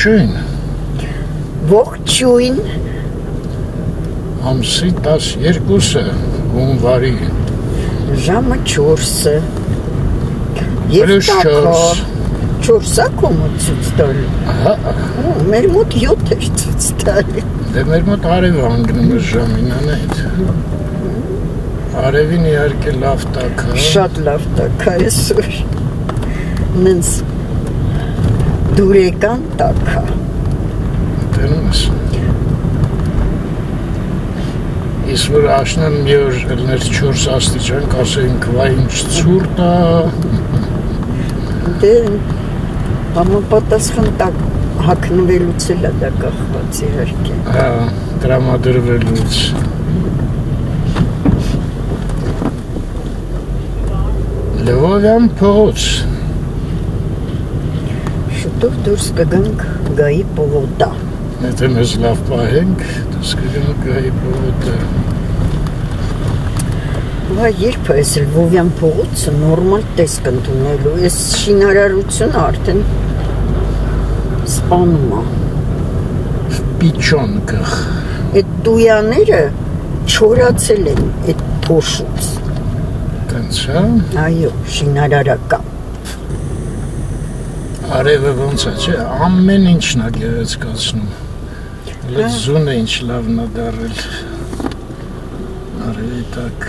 Ողջույն։ Ողջույն։ Ամսի 12-ը հունվարի։ Ժամը 4-ը։ Պլյուս 4։ 4-ը կոմոդ ցույց տալի։ Ահա։ Մեր մոտ 7 էր ցույց տալի։ Դե մեր մոտ արև անգնում է ժամին անետ։ Արևին իհարկե լավ տակ է։ Շատ լավ տակ է այսօր։ Նենց դուրեկան տակ է։ Դերում ես։ Իսկ որ աշնան մի օր ելներ 4 աստիճան, կասեինք վայ ինչ ցուրտ է։ Դե համապատասխան տակ հագնվելուց էլ է դա կախված իհարկե։ Հա, տրամադրվելուց։ Լվովյան փողոց։ Շուտով դուրս կգանք գայի պողոտա։ Եթե մեզ լավ պահենք, դուրս կգանք գայի պողոտա։ Վայ երբ է այս Լվովյան փողոցը նորմալ տեսք ընդունելու, այս շինարարությունը արդեն սպանում է։ Պիչոնկը։ Այդ տույաները չորացել են այդ փոշուց։ Տենց հա։ Այո, շինարարական։ Արևը ոնց է, չէ, ամեն ինչն է գեղեցկացնում։ Լեզունը ինչ լավն է դարել։ Արևի տակ։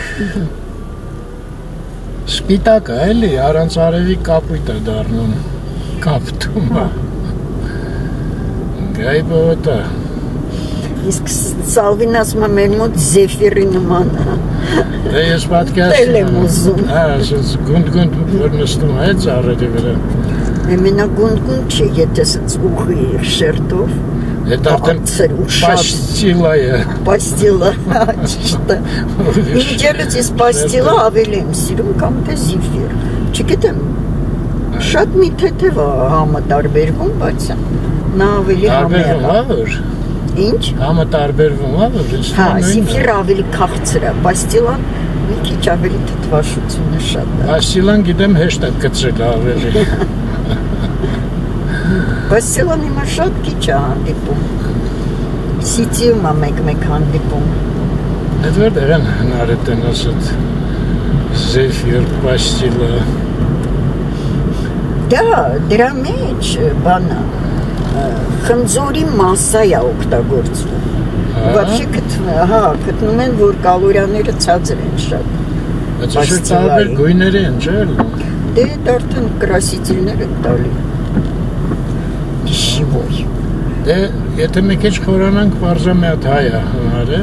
Սպիտակ է, էլի, առանց արևի կապույտ է դառնում։ Կապտում է։ Գայի պողոտա։ Իսկ Սալվին ասում է մեր մոտ զեֆիրի նման է։ Դե ես Տել եմ ուզում։ Հա, ասես գունդ որ նստում է ծառերի վրա։ Մենագունդ չի, եթե սենց ուղի շերտով։ Այդ արդեն պաստիլա է։ Պաստիլա, ճիշտ է։ Ինջերից ես պաստիլա ավելի եմ սիրում, կամ թե զիֆիր։ Չգիտեմ, շատ մի թեթև է համը տարբերվում, բայց նա ավելի համեղ է։ Ինչ։ Համը տարբերվում է, որ Հա, զիֆիրը ավելի քաղցր է, պաստիլան մի քիչ ավելի թթվաշությունը շատ է։ Պաստիլան գիտեմ հեշտ է կծրել ավելի։ Պաստիլան հիմա շատ քիչ է հանդիպում։ Սիթիում է մեկ հանդիպում։ Այդ որտեղ են հնարետ են ասած զեֆիր, պաստիլա։ Դա դրա մեջ բանը խնձորի մասսա է օգտագործվում։ Вообще գտնում են, որ կալորիաները ցածր են շատ։ Բայց շատ տարբեր գույներ են, չէ՞։ Դե դարձան կրասիտիլներ են տալի։ Շիվոյ։ Դե եթե մի քիչ խորանանք, բարձա մի հատ հայ է հնարը։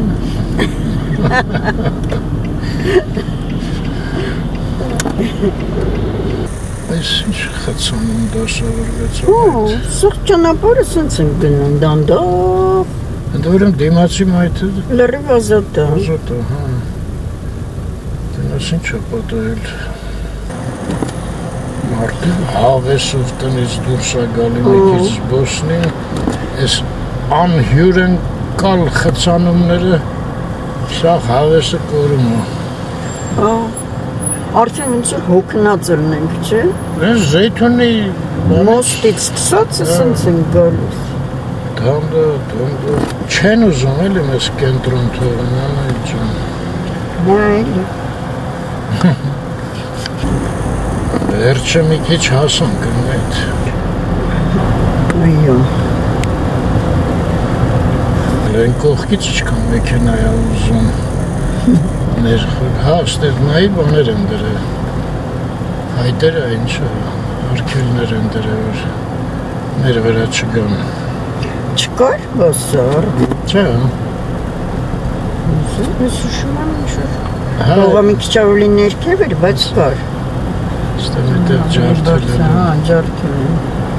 Այս ինչ խցանում դասավորվեց։ Սաղ ճանապարհը սենց են գնում, դանդաղ։ Ընդ որում դիմացի մայթը լրիվ ազատ է։ ազատ է, հա։ Դենաս ինչ է պատահել։ Մարդը հավեսով տնից դուրս է գալի մի քիչ զբոսնի, այս անհյուրընկալ խցանումները սաղ հավեսը կորում է։ Արդեն ոնց հոգնած ելնենք, չէ։ Այս Զեյթունի Մոստից սկսած սենց են գալիս։ Դանդա, չեն ուզում էլի մեզ կենտրոն թողն անել ջան։ Այլ։ Վերջը մի քիչ հասանք այդ։ Այո։ Են կողքից ինչքան մեքենա է ուզում։ Մեր հա, ստեղ նայի բաներ են դրել։ Հայտերը ինչ է, արգելներ են դրել, որ մեր վրա չգան։ Չկար բասար։ Չէ։ Ես ուշում եմ ինչ-որ։ Հա, Հողը մի քիչ ավելի ներքև էր, բայց կար։ ստեղ այդեղ ջարդել են։ Հա, ջարդել են։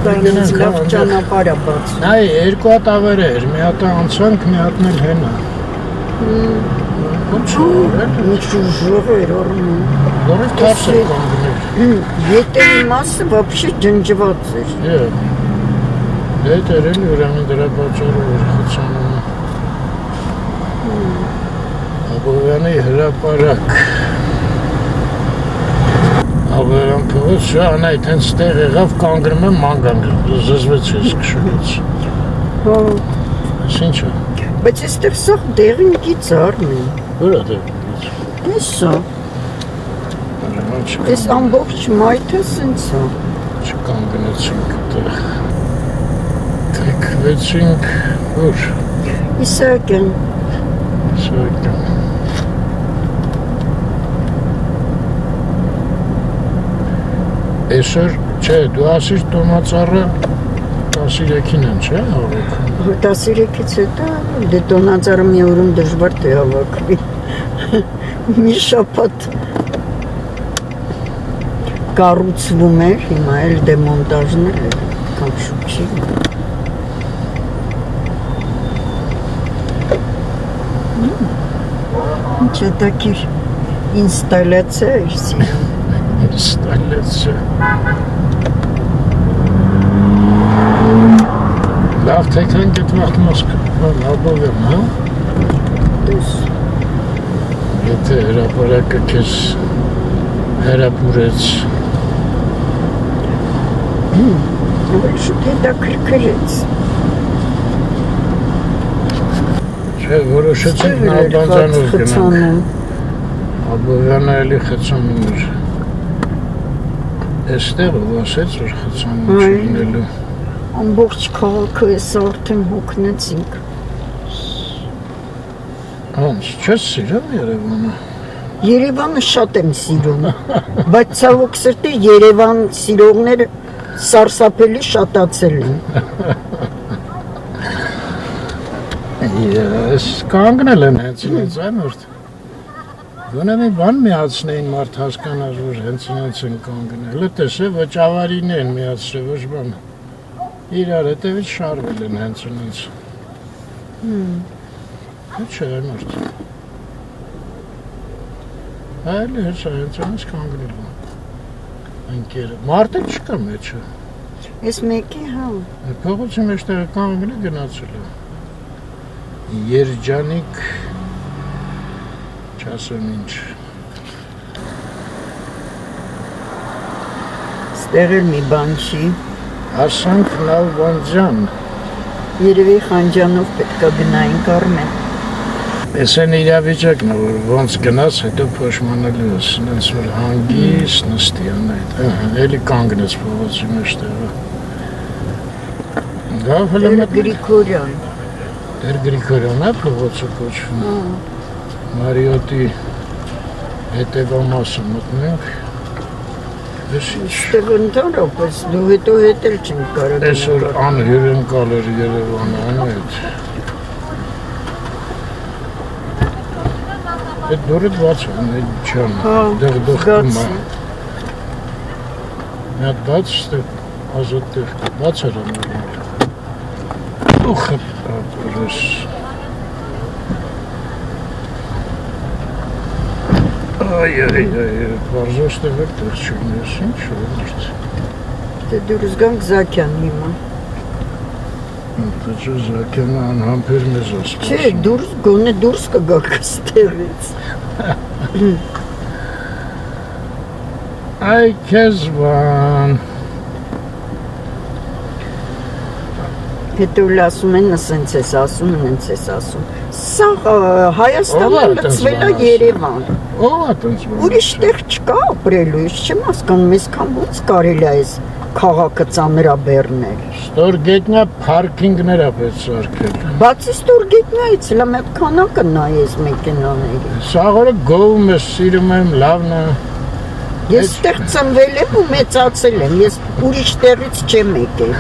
Դա ինձ լավ ճանապարհ է բացում։ Այ երկու հատ ավեր էր, մի հատ անցանք, մի հատն էլ հենա։ Ոնց է։ Ինչ ուժով էր առնում։ Որով թարս է կանգնել։ Ետերի մասը вообще ջնջված էր։ Դե դերել ուրեմն դրա պատճառով էր խցանում։ Աբովյանի հրապարակ։ Աբովյան փողոց Ոչ, անայդ հենց տեղ եղավ կանգնում եմ մանգանք, զզվեց ես կշուկից։ Հա, Ես ինչ է, բայց այստեղ սաղ դեղին գից արմեն։ որ է դեպից։ Էսա, այս ամբողջ մայթը սենց է։ Չկանգնեցինք տեղ։ Թեքվեցինք, որ, Իսակեն, սոյկան։ Այսօր, չէ, դու ասիր տոնածառը 13-ին են, չէ, հավաքում։ 13-ից հետո դե տոնածառը մի օրում դժվար թե հավաքվի։ Մի շաբաթ կառուցվում էր, հիմա էլ դեմոնտաժներ էր, կամ շուչի։ Ինչ հետաքրքիր ինստալացիա էր սիրում։ Ստալեցը։ Լավ թեքան գտվախտ Մոսկվա, լաբով եմ, հա? Դες, Եթե հրապարակը կեզ հրապուրեց, ավելի շուտ հետաքրքրեց։ չէ, որոշեցինք Նալբանդյանով գնանք, Աբովյանը էլի խծանում էր։ Էստեղ ով ասեց, որ խծանում չի լինելու։ Ամբողջ քաղաքը էս արդեն հոգնեցինք։ Անց, չես սիրում Երևանը։ Երևանը շատ եմ սիրում, բայց ցավոք սրտի Երևան սիրողները սարսափելի շատացել են։ Ես կանգնել են հենց ինձ այնորդ։ Գոնե մի բան միացնեին մարդ հասկանար, որ հենց ինձ են կանգնել։ Տես է, ոչ ավարին են միացրել, ոչ բան։ Իրար հետևից շարվել են հենց ինձ։ Չէ, այնորդ։ Այլ հենց ինձ կանգնել են։ Ընկերը։ Մարդը չկա մեջը։ Ես մեկի հա։ Փողոցի մեջ տեղը կանգնի գնացել է։ Երջանիկ չասեմ ինչ։ Ստեղ էլ մի բան չի։ Հասանք Նալբանդյան։ Երևի Խանջանով պետք է գնային Կարմեն։ Էս են իրավիճակն է, որ ոնց գնաց, հետո փոշմանելու ես, նենց որ հանգիստ նստի անայդ, էլի կանգնեց փողոցի մեջ տեղը։ Գավ հլը մտնել, Գրիգորյան։ դեր Գրիգորյան է փողոցը կոչվում, Մարիոտի հետևամասը մտնենք, ես ինչ, Ստեղ ընդհանրապես դու հետո հետել չենք կարող։ այսօր անհյուրընկալ էր Երևանը, անայդ։ Այդ դուրը բաց է, այդ չան, դեղ դողկում է։ Մի հատ բաց, ստեղ ազոտ տեղ, բաց էր ամերում։ Ուխ է ապրես։ Այ, վարզոշ տեղ էր տեղ չուն, ես ինչ որ Դե դուրս գանք Զաքյան հիմա։ Դա չէ Զաքյանը անհամբեր մեզ է Չէ, սպասում։ դուրս գոնե դուրս կգաք ստեղից։ Այ քեզ բան։ Հետո ասում են, սենց ես ասում, նենց ես ասում։ Սա Հայաստանը Ո՞վ է լծվել է այդպես բան Երևան։ Ո՞վ է այդպես բան։ Ուրիշ տեղ չկա ապրելու, ես չեմ հասկանում, այսքան ոնց կարելի է այս քաղաքը ծանրաբեռնել։ Ստորգետնյա փարքինգներ է պետք սարքել։ Բացի ստորգետնյայից, հլա մեկ քանակը նայես մեքենաների։ Սաղորը գովում ես, սիրում եմ, լավն է։ Ես ստեղ ծնվել եմ ու մեծացել եմ, ես ուրիշ տեղից չեմ եկել։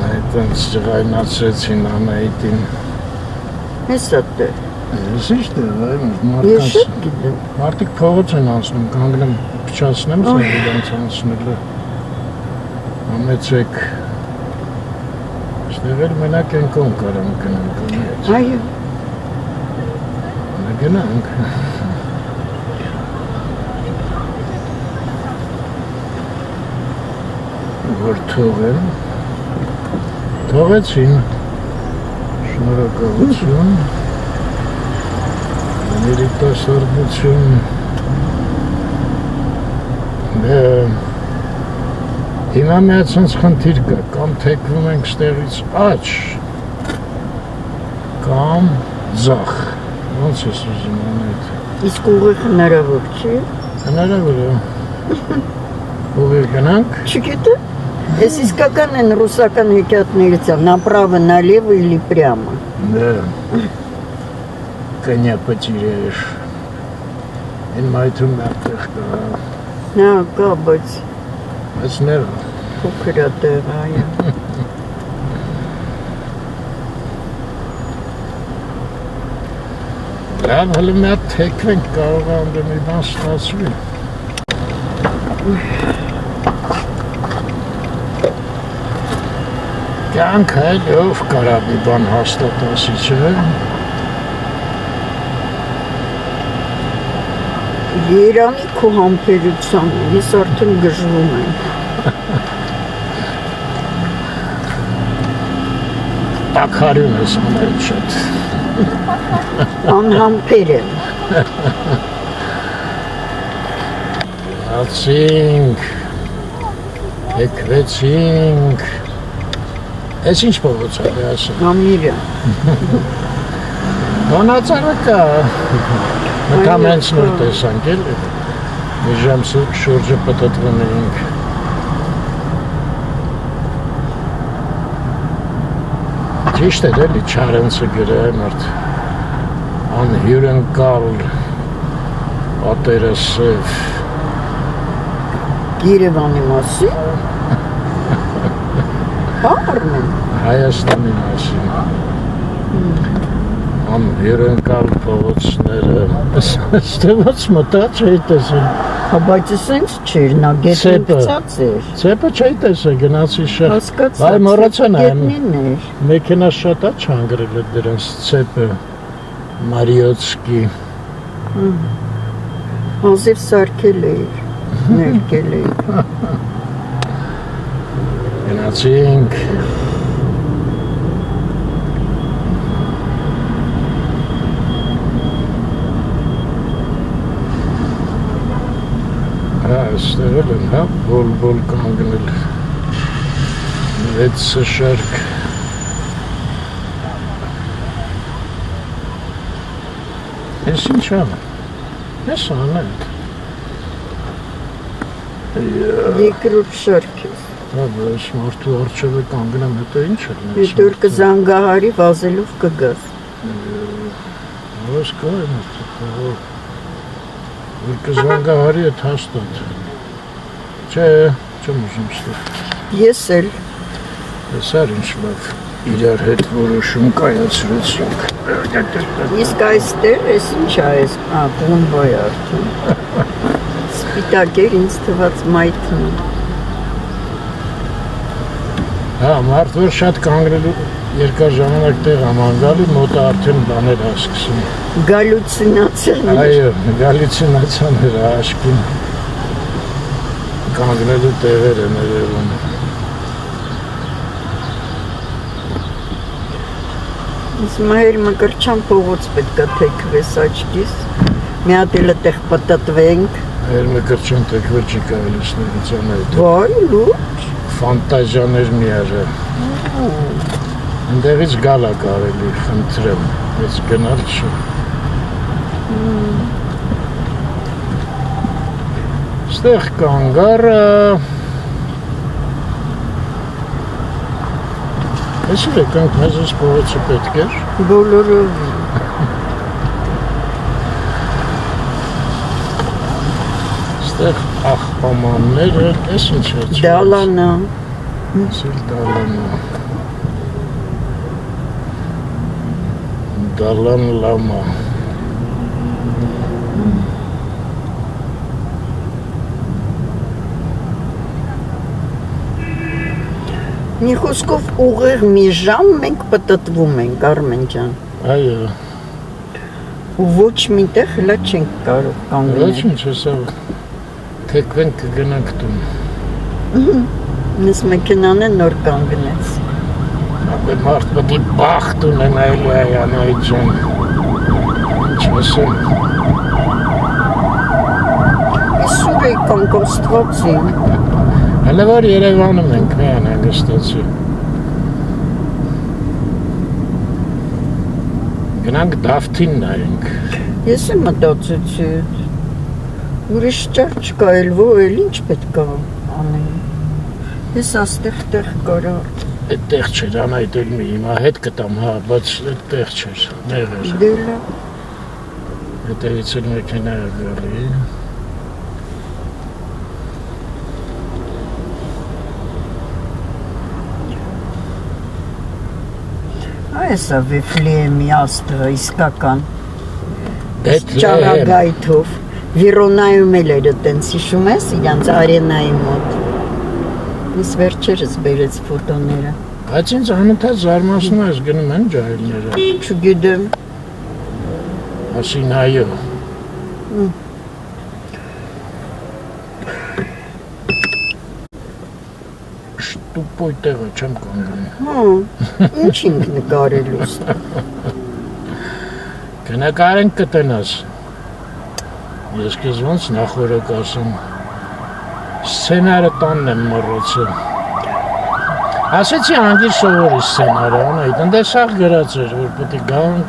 Այդտենց ջղայնացրեցին Անահիտին։ Հեսա դե։ Ես ինչ դեր, այ Ես մարդկանց։ շատ գիտեմ։ Մարդիկ փողոց են անցնում, կանգնեմ փչացնեմ սերիդանց անցնելը։ Ամեցեք։ Ստեղ էլ մենակ են կոն կարամ գնանք։ Այո։ Գնանք։ Որ թողեն։ Թողեցին։ Շնորհակալություն։ երիտասարդություն հիմա միացած խնդիր կա, կամ թեքվում ենք ստեղից աջ, կամ ձախ, ոնց ես ուզում անել։ Իսկ ուղիղ հնարավոր չի։ Հնարավոր է։ Ուղիղ գնանք։ Չգիտեմ։ Ես իսկական են ռուսական հեքիաթներից եմ, направо, налево или прямо։ Да. Коня потеряешь. Են մայթում այդտեղ կա։ Նա կա, բայց Այս ներ փոքր է տեղ, այո։ լավ, հələ մի հատ թեքվենք, կարող է անդր մի բան ստացվի։ Կյանք այլ ով կարա մի բան հաստատասի, չէ։ Երանի քո համբերության, ես արդեն գժվում եմ։ Տաքարյուն ես անել շատ։ Անհամբեր եմ։ Ացինք, թեքվեցինք։ Ես ինչ փողոց է ասում։ Ամիրը։ Բանացարը կա։ Մտամ հենց նոր տեսանք էլ, մի ժամ շուրջը պտտվում էինք։ Ճիշտ էր էլի Չարենցը գրեմ արդ անհյուրընկալ պատերը սև Երևանի մասին։ Արմեն։ Հայաստանի մասին անհյուրընկալ փողոցները ստեղած մտա չէի տեսել Բայց սենց չէր, նա գետին գցած էր։ Ցեպը չէի տեսել, գնացի շա Հասկացա, Վայ մոռացան այն գետնին էր։ մեքենա շատ է չանգրել է դրանց ցեպը Մարիոցկի Հազիվ սարքել էր, ներկել էր։ Գնացինք Այստեղ էլ են, հա, բոլ կանգնել վեցը շարք Ես ինչ անը, ես անել Երկրորդ շարք է։ Այս մարդու արջև է կանգնեմ, հետո ինչ է Հետո որ կզանգահարի վազելով կգաս։ Ո՞ս կա եմ որ կզանգահարի էդ հաստատ Չէ, չեմ ուզում ստեղ Ես էլ Եսար ինչ լավ իրար հետ որոշում կայացրեցինք Իսկ այստեղ ես ինչ է այս բոնբոյ արդեն Սպիտակ էր ինձ թված մայթն Հա, մարդ որ շատ կանգնելու երկար ժամանակ տեղ ամանգալի մոտը արդեն բաներ հասկսում Գալուցինացիան Այո, գալուցինացիաներ աշկին կանգնելու տեղեր են երևում Ես մահեր մկրչան փողոց պետք է թեքվես աչքիս Մի հատ էլ տեղ պտտվենք Մեր մկրչան թեքվել չի կարելի սներից անել Վայ, լուրջ Ֆանտազիաներ մի արա Ընդեղից գալա կարելի, խնդրեմ, ես գնալ չի Ստեղ կանգարը Ես ուր եկանք մեզ ես փողոցը պետք էր Բոլորովի Ստեղ աղբամանները, ես ինչ է Դալանա Սիլ դալանա Դալան լամա Մի խոսքով ուղիղ մի ժամ մենք պտտվում ենք Արմեն ջան Այո ու ոչ միտեղ հլա չենք կարող կանգնել Ոչինչ, հեսա թեքվենք կգնանք տուն Նես մեքենան է նոր կանգնեց Ապե մարդ պետք է բախտ ունենայլի այ անայ ջան Ինչ ասեմ կոստվածի։ Հələ որ Երևանում ենք, միայն հանգստացի։ Գնանք Դավթին նայենք։ Ես եմ մտածեցի, ուրիշ ճար չկա, էլ ինչ պետք է անեն։ Ես աստեղ տեղ կարա։ Այդտեղ չէր, անայդ էլ մի հիմա հետ կտամ, հա, բայց այդտեղ չէր, նեղ էր։ Դելա։ Հետևից էլ մեքենա է գալի։ Այսա Վիֆլեեմի աստղը իսկական։ Բեթլեհեմ։ Ճարագայթով։ Վիրոնայում էլ էր այտենց հիշում ես իրանց արենայի մոտ։ Ես վերջերս բերեց ֆոտոները։ Բայց ինձ անընդհատ զարմացնում ես գնում են ջահելները։ Չգիտեմ։ Ասին այո։ Շտուպոյ տեղը չեմ կանգնում։ Հա, ինչ ինք նկարելուս։ Կնկարենք կտնաս։ Ես քեզ ոնց նախորդ ասում։ Սցենարը տանն եմ մռոցը։ Ասեցի անգիր սովորի սցենարը, անայդ, ընդես աղ գրած էր, որ պետք է գանք։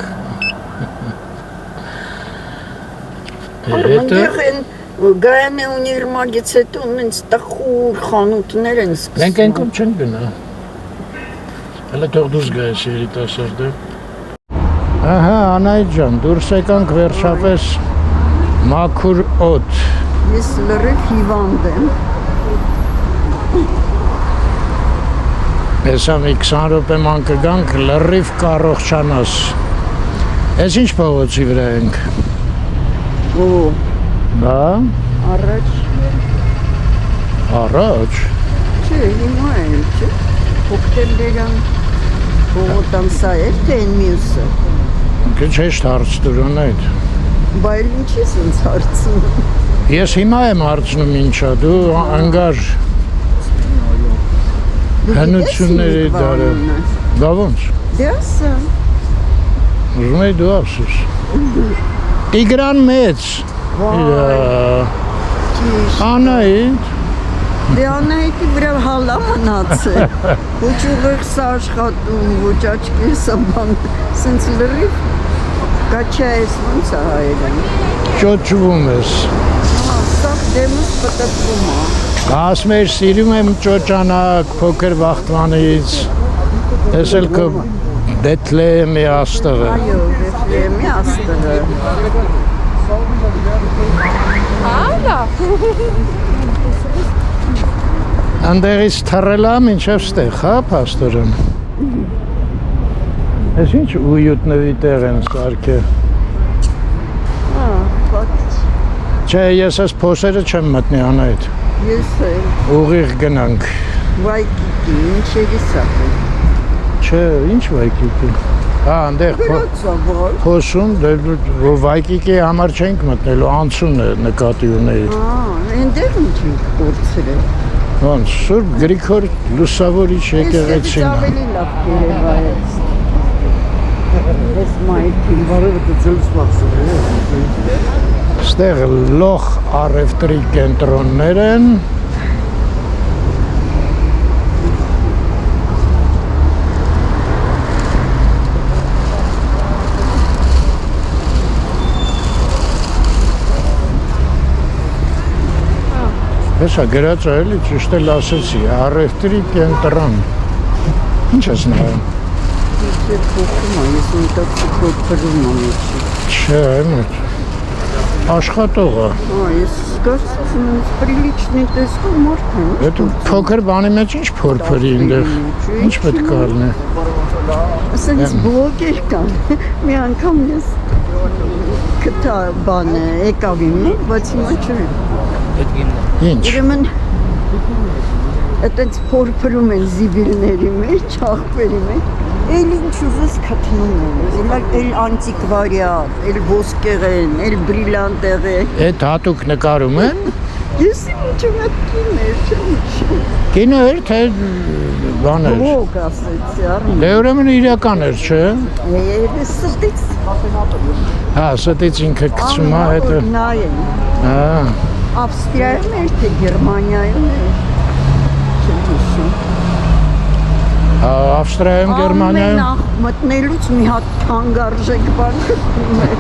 Այնտեղ են Գայանե ունիրմագից հետո ինձ տխուր խանութներ են սկսում։ Մենք այնքան չենք գնա։ Հələ թող դուրս գայես երիտասարդը։ Ահա, Անայդ ջան, դուրս եկանք վերջապես մաքուր օդ։ Ես լրիվ հիվանդ եմ։ Հեսա մի 20 րոպե ման կգանք, լրիվ կառողջանաս։ Ես ինչ փողոցի վրա ենք։ Օ, Բա, առաջ։ առաջ։ Չէ, հիմա էլ չէ։ Օկտեմբերյան փողոտան սա էր, թե այն մյուսը։ Քիչ հեշտ հարց դուրն այդ։ Բայց ինչ ես ինձ հարցնում։ Ես հիմա եմ հարցնում ինչա, դու անգար հնությունների դարը։ Բա ոնց։ Դե ասա։ Ուզում եի դու ասես։ Տիգրան մեծ։ Ճիշտ։ Անայդ։ Դե Անահիտի վրա հալա մնացել։ Ոչ ուղեղս աշխատում, ոչ աչքերս բան, սենց լրիվ կաչա ես ոնց է հայերեն։ Ճոճվում ես։ Հա, սաղ դեմս պտպվում է։ Ասում ես սիրում եմ ճոճանակ փոքր վախտվանից։ Ես էլ կը Բեթլեհեմի աստղը։ Այո, Վիֆլեեմի աստղը։ Ալա։ Անդերից թռելա մինչև ստեղ, հա, պաստորեն։ Ես ինչ ույուտնվի տեղ են սարքե։ Հա, բաց։ Չէ, ես ես փոսերը չեմ մտնի անայդ։ Ես էլ Ուղիղ գնանք։ վայկիկի, ինչերի սախել։ Չէ, ինչ վայկիկի։ Հա, անդեղ Գրացավոր։ փոսում, վայկիկի համար չենք մտնելու, անցումն է նկատի ունեի։ Հա, այնտեղ ինչ ենք կորցրել։ Ոնց, Սուրբ Գրիգոր Լուսավորիչ եկեղեցին։ Ես ավելի լավ կերևայեց։ Ես մայթին։ Բարևը ծելս մաքսում է։ Ստեղ լոխ առևտրի կենտրոններ են։ Հեսա գրած է էլի, ճիշտ էլ ասեցի, առևտրի կենտրոն։ Ինչ ես նայում։ Ես փոխում եմ, ես մտածի փոքրում եմ էջի։ Չէ, մոտ։ Աշխատող է։ Հա, ես զգացում եմ, պրիլիչնի տեսքում մարդ եմ։ Այդ փոքր բանի մեջ ինչ փորփրի այնտեղ։ Ինչ պետք է լինի։ Ասենց բլոգեր կան։ Մի անգամ ես կտա բանը եկավ իմ մոտ, բայց հիմա չունեմ։ Ինչ։ Ուրեմն այդպես փորփրում են զիբիլների մեջ, աղբերի մեջ։ Էլ ինչ ուզես քթնում են։ Էլ անտիկվարիատ, էլ ոսկեղեն, էլ բրիլանտեղեն։ Այդ հատուկ նկարում են։ Ես ինչու՞մ էր, Կինո էր, թե բան էր։ բլոգ ասեցի, առնի։ Դե ուրեմն իրական էր, չէ։ Ես ստից։ Հա, ստից ինքը գցում է հետո։ Նայեն։ Հա։ Ավստրիայում էր, թե Գերմանիայում էր։ Չեմ հիշում։ Ավստրիայում, Գերմանիայում։ Ամենախ մտնելուց մի հատ թանկարժեք բան գտնում էր։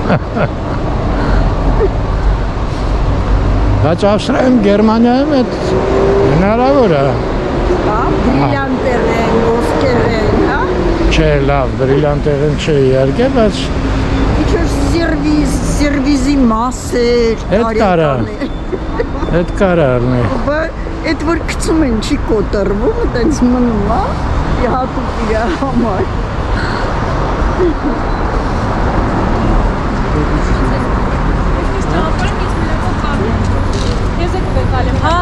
Բայց Ավստրիայում, Գերմանիայում այդ հնարավոր է։ Հա, բրիլյանտեր են, ոսկեր են, հա։ Չէ, լավ, բրիլյանտեղեն չէ իհարկե, բայց Ինչ-որ սերվիզի մասեր, Էդ կարա։ այդ կարա առնի։ Բա այդ որ գցում են չի կոտրվում, այտենց մնում, հա։ Հատուկ իր համար։ Հա,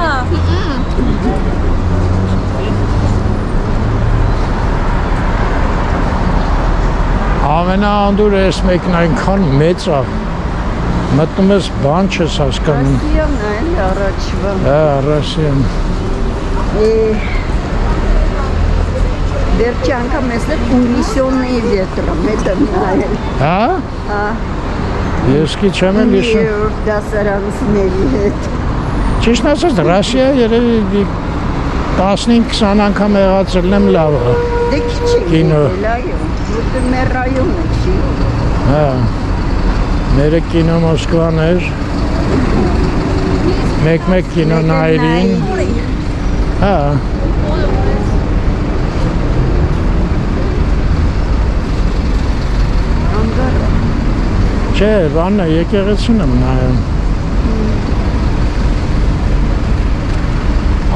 Ամենաանդուր ես մեկն այնքան մեծ է, մտնում ես բան չես հասկանում։ Ռասիան էլ առաջվա։ Հա, Ռասիան։ Վերջի անգամ ես էլ ունիսյոննի վետրը մետը նայել։ Հա? Հա, Ես քիչ չեմ էլ հիշում։ Նյու դասարանցիների հետ։ Ճիշտ ասած, Ռասիա երևի 15-20 անգամ եղածել եմ լավ է։ Դե քիչ է Կինո։ եղել, այո, որտե մեր ռայոնը չի։ Հա։ Մերը կինո Մոսկվան էր։ Մեկ կինո նայրին։ Հա։ Անգարը։ Չէ, բանն է, եկեղեցին եմ նայում։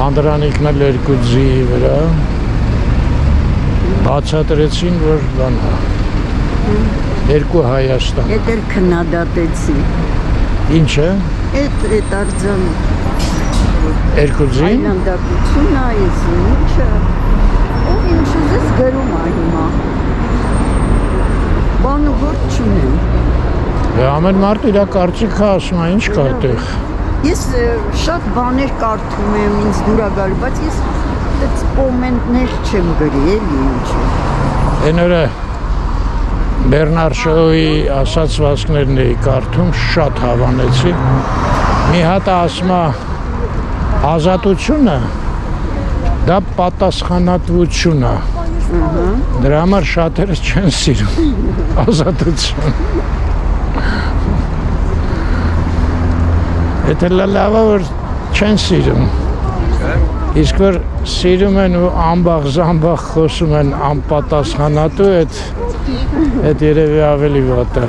Անդրանիկն էլ երկու ձիի վրա բացատրեցին, որ բան է։ Երկու Հայաստան։ Էդ էլ քննադատեցի։ Ինչը։ Էդ արձան Երկու ձի։ այլանդակություն այս ինչը։ Ով ինչ ուզես գրում է հիմա։ Բանը որ չունեմ։ Ամեն մարդ իր կարծիքը ասում է, ինչ կա այդտեղ։ Ես շատ բաներ կարդում եմ, ինձ դուր է գալու, բայց ես այդ կոմենտներ չեմ գրի, էլի ինչու։ Այն օրը Բերնար Շոուի ասացվածքներն էի կարդում, շատ հավանեցի։ Մի հատ ասում է ազատությունը դա պատասխանատվություն է։ Դրա համար շատերը չեն սիրում ազատություն։ Եթե լավ է, որ չեն սիրում։ Իսկ որ սիրում են ու ամբաղ-զամբաղ խոսում են անպատասխանատու, այդ երևի ավելի վատ է։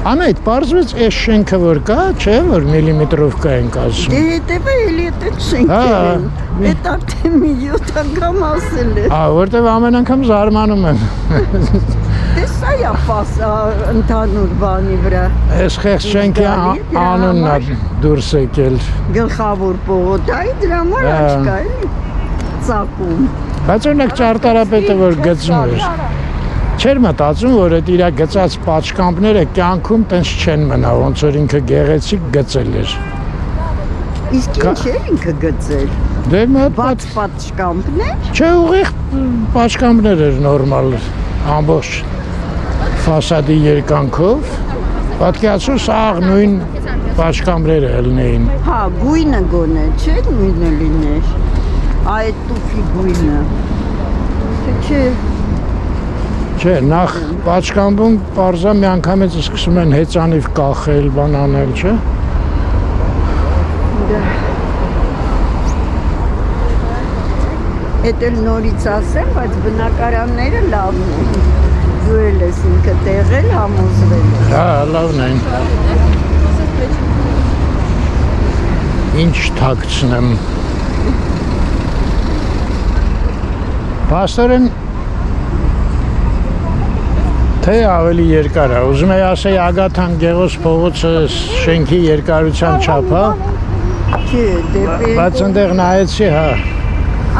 Անայդ, պարզվեց այս շենքը որ կա, չէ, որ միլիմետրովկա ենք ասում։ Դե հետևը էլի այդ շենքեր են։ Այդ արդեն մի 7 անգամ ասել է։ Որտեվ ամեն անգամ զարմանում եմ։ Դե սա է ֆասա ընդհանուր բանի վրա։ Այս խեղճ շենքի անունն է դուրս եկել։ Գլխավոր պողոտայի դրա համար աչքա էլի ծակում։ Բայց օրինակ ճարտարապետը որ գծում էր, չէր մտածում, որ այդ իր գծած պատշկամբները կյանքում տենց չեն մնա, ոնց որ ինքը գեղեցիկ գծել էր։ Իսկ ինչ է ինքը գծել։ Դե մի հատ Բաց պատշկամբներ։ չէ, ուղիղ պատշկամբներ էր նորմալ, ամբողջ ֆասադի երկանքով։ Պատկերացրու սա նույն պատշկամբները ելնեին։ Հա, գույնը գոնե, չէ՞ նույնը լիներ։ Այդ տուֆի գույնը։ Չէ, Չէ, նախ պատշկամբում պարզա մի անգամից սկսում են հեծանիվ կախել, բան անել, չէ։ Էդ էլ նորից ասեմ, բայց բնակարանները լավն են։ Դու էլ ես ինքը տեղել, համոզվել ես։ Հա, լավն են։ Ինչ թաքցնեմ։ Պաստորեն թե ավելի երկար է, ուզում եի ասեի Ագաթան Գեղոս փողոցը շենքի երկարության չափ, հա։ Չէ, դեպի Բայց ընդեղ նայեցի, հա։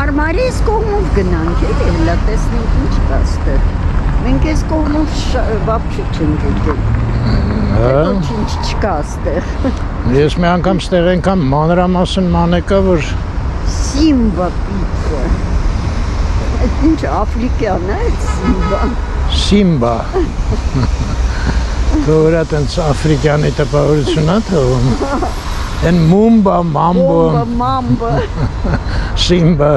Արմարի այս կողմով գնանք, էլի, հլա տեսնենք ինչ կա ստեղ։ Մենք այս կողմով վապչի չենք եկել։ Հա։ Ինչ չկա ստեղ։ Ես մի անգամ ստեղ ենքան մանրամասն մանեկա, որ Սիմբա պիցա։ Այդ ինչ աֆրիկյան է, այդ Սիմբան։ Սիմբա։ Թողորա տենց աֆրիկյանի տպավորություն է թողում։ Են Մումբա, Մամբո, Մամբա։ Սիմբա։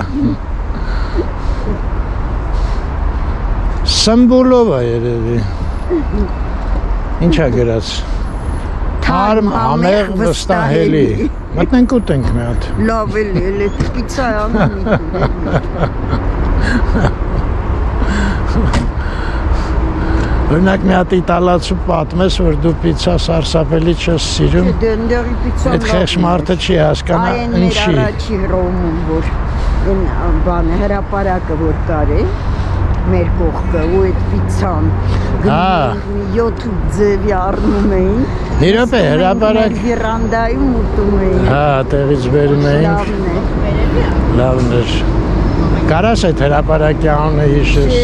Սմբուլովա երևի։ Ինչա գրած։ Թարմ, համեղ, վստահելի։ Մտնենք ուտենք մի հատ։ Լավ էլի, պիցա անում։ Օրինակ մի հատ իտալացու պատմես, որ դու պիցա սարսափելի չես սիրում։ Դենդերի պիցա։ Այդ խեղճ մարդը չի հասկանա ինչի։ Այն առաջի Հռոմում, որ այն բանը հրապարակը որ կար է, մեր կողքը ու այդ պիցան գնում 7 ձևի առնում էին։ Մի րոպե, հրապարակ։ Վիրանդայում ուտում էին։ Հա, տեղից բերում էինք։ Լավն էր։ Կարաս այդ հրապարակի անունը հիշես։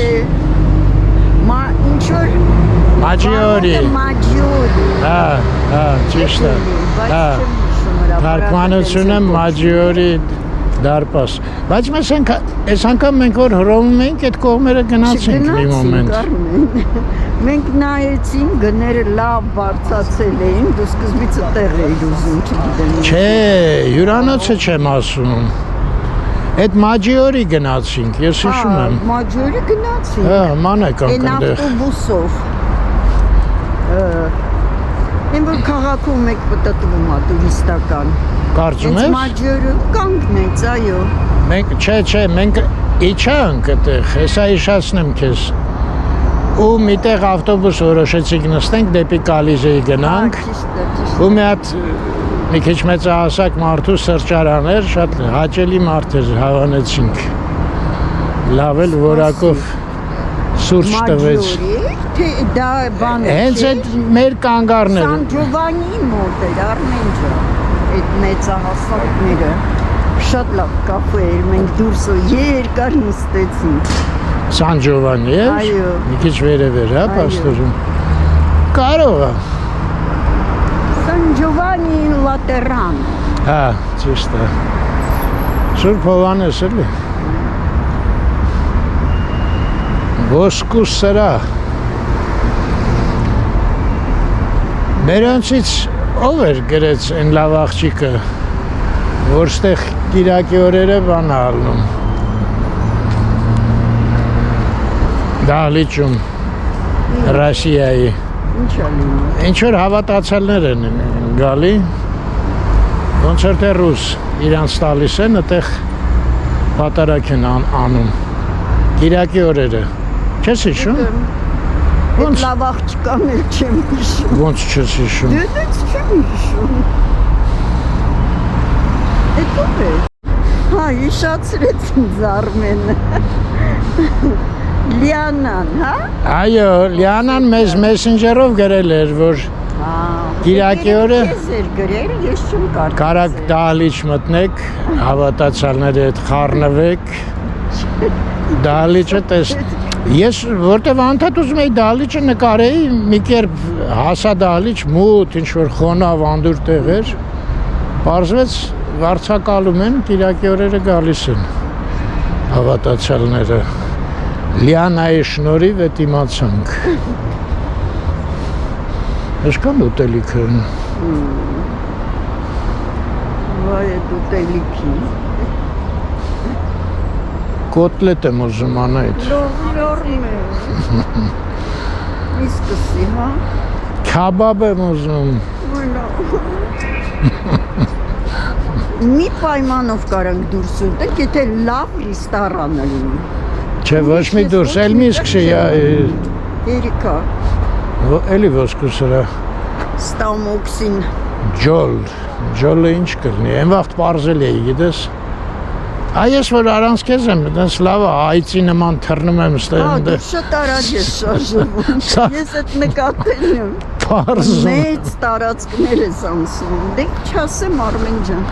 Ինչ որ Մաջիորի։ Մաջիորի։ Հա, ճիշտ է։ Հա։ Թարգմանությունը Մաջիորի դարպաս։ Բայց այս անգամ մենք որ Հռոմում էինք, այդ կողմերը գնացինք մի մոմենտ։ Մենք նայեցին, գները լավ բարձացել էին, դու սկզբից տեղ էիր ուզում, չգիտեմ։ Չէ, հյուրանոցը չեմ ասում։ Այդ Մաջիորի գնացինք, ես հիշում եմ։ Մաջիորի գնացինք։ Հա, մանեկ Այն այնտեղ։ ավտոբուսով։ Այն որ քաղաքում եք պատտվում է տուրիստական։ Կարծում ես։ Մաջիորը կանգնեց, այո։ Չէ, մենք իջանք այդտեղ, հեսա հիշացնեմ քեզ։ Ու միտեղ ավտոբուս որոշեցինք նստենք դեպի Կալիզեի գնանք։ Ու մի հատ մի քիչ մեծահասակ մարդու սրճարան էր, շատ հաճելի մարդ էր, հավանեցինք։ Լավ էլ որակով սուրճ տվեց։ Թե դա բան է։ Հենց այդ մեր կանգառները։ Սան Ջովանի մոտ էր Արմենջը։ Այդ մեծահասակները շատ լավ կաֆե էր, մենք դուրս երկար նստեցինք։ Սան Ջովանի է։ Այո։ Մի քիչ վերև էր, հա, պաստորում։ Կարող է։ San Giovanni Laterano։ Հա, ճիշտ է։ Սուրբ Հովհաննես էլի։ Ոսկու սրա։ Մերոնցից ով էր գրեց այն լավ աղջիկը, որ ստեղ կիրակի օրերը բան ալնում։ Դահլիճում Ռասիայի։ Ինչ է լինում։ Ինչ որ հավատացյալներ են գալի, ոնց որ թե ռուս, իրանց տալիս են, այդտեղ պատարակ են անում, կիրակի օրերը, չես հիշում? Այդ լավ աղջկաներ չեմ հիշում։ Ոնց չես հիշում? Դեդից չեմ հիշում։ Էդ ով է։ Հա, հիշացրեց ինձ Արմենը։ Լիանան, հա։ Այո, Լիանան մեզ մեսենջերով գրել էր, որ կիրակի օրը Ես էր գրել, ես չեմ կարծել։ կարակ դահլիճ մտնեք, հավատացյալների հետ խառնվեք, դահլիճը Ես որտեվ անդադ ուզում էի դահլիճը նկարեի, մի կերպ հասա դահլիճ մութ, ինչ-որ խոնավ անդուր տեղ էր, պարզվեց վարձակալում են, կիրակի օրերը գալիս են հավատացյալները։ Լիանայի շնորհիվ էդ իմացանք։ Աշկան ուտելիքը։ Վայ, էդ ուտելիքի։ Կոտլետ եմ ուզում անայդ։ Լորն է։ Իսկսի, հա։ Քաբաբ եմ ուզում։ Մի պայմանով կարանք դուրս ուտենք, եթե լավ ռեստորանը լինի։ Չէ, ոչ մի դուրս, էլ մի սկսի, Երիկա։ էլի ոսկու սրա։ Ստամոքսին։ Ջոլը ինչ կլինի, են վաղտ պարզել էի, գիտես։ Այս որ առանց քեզ եմ, դες լավ այծի նման թռնում եմ ստեղ։ Հա, դու շատ արագ ես շարժվում։ Ես այդ նկատել եմ։ Պարզում։ Մեծ տարածքներ ես անցնում։ Դե չասեմ Արմեն ջան։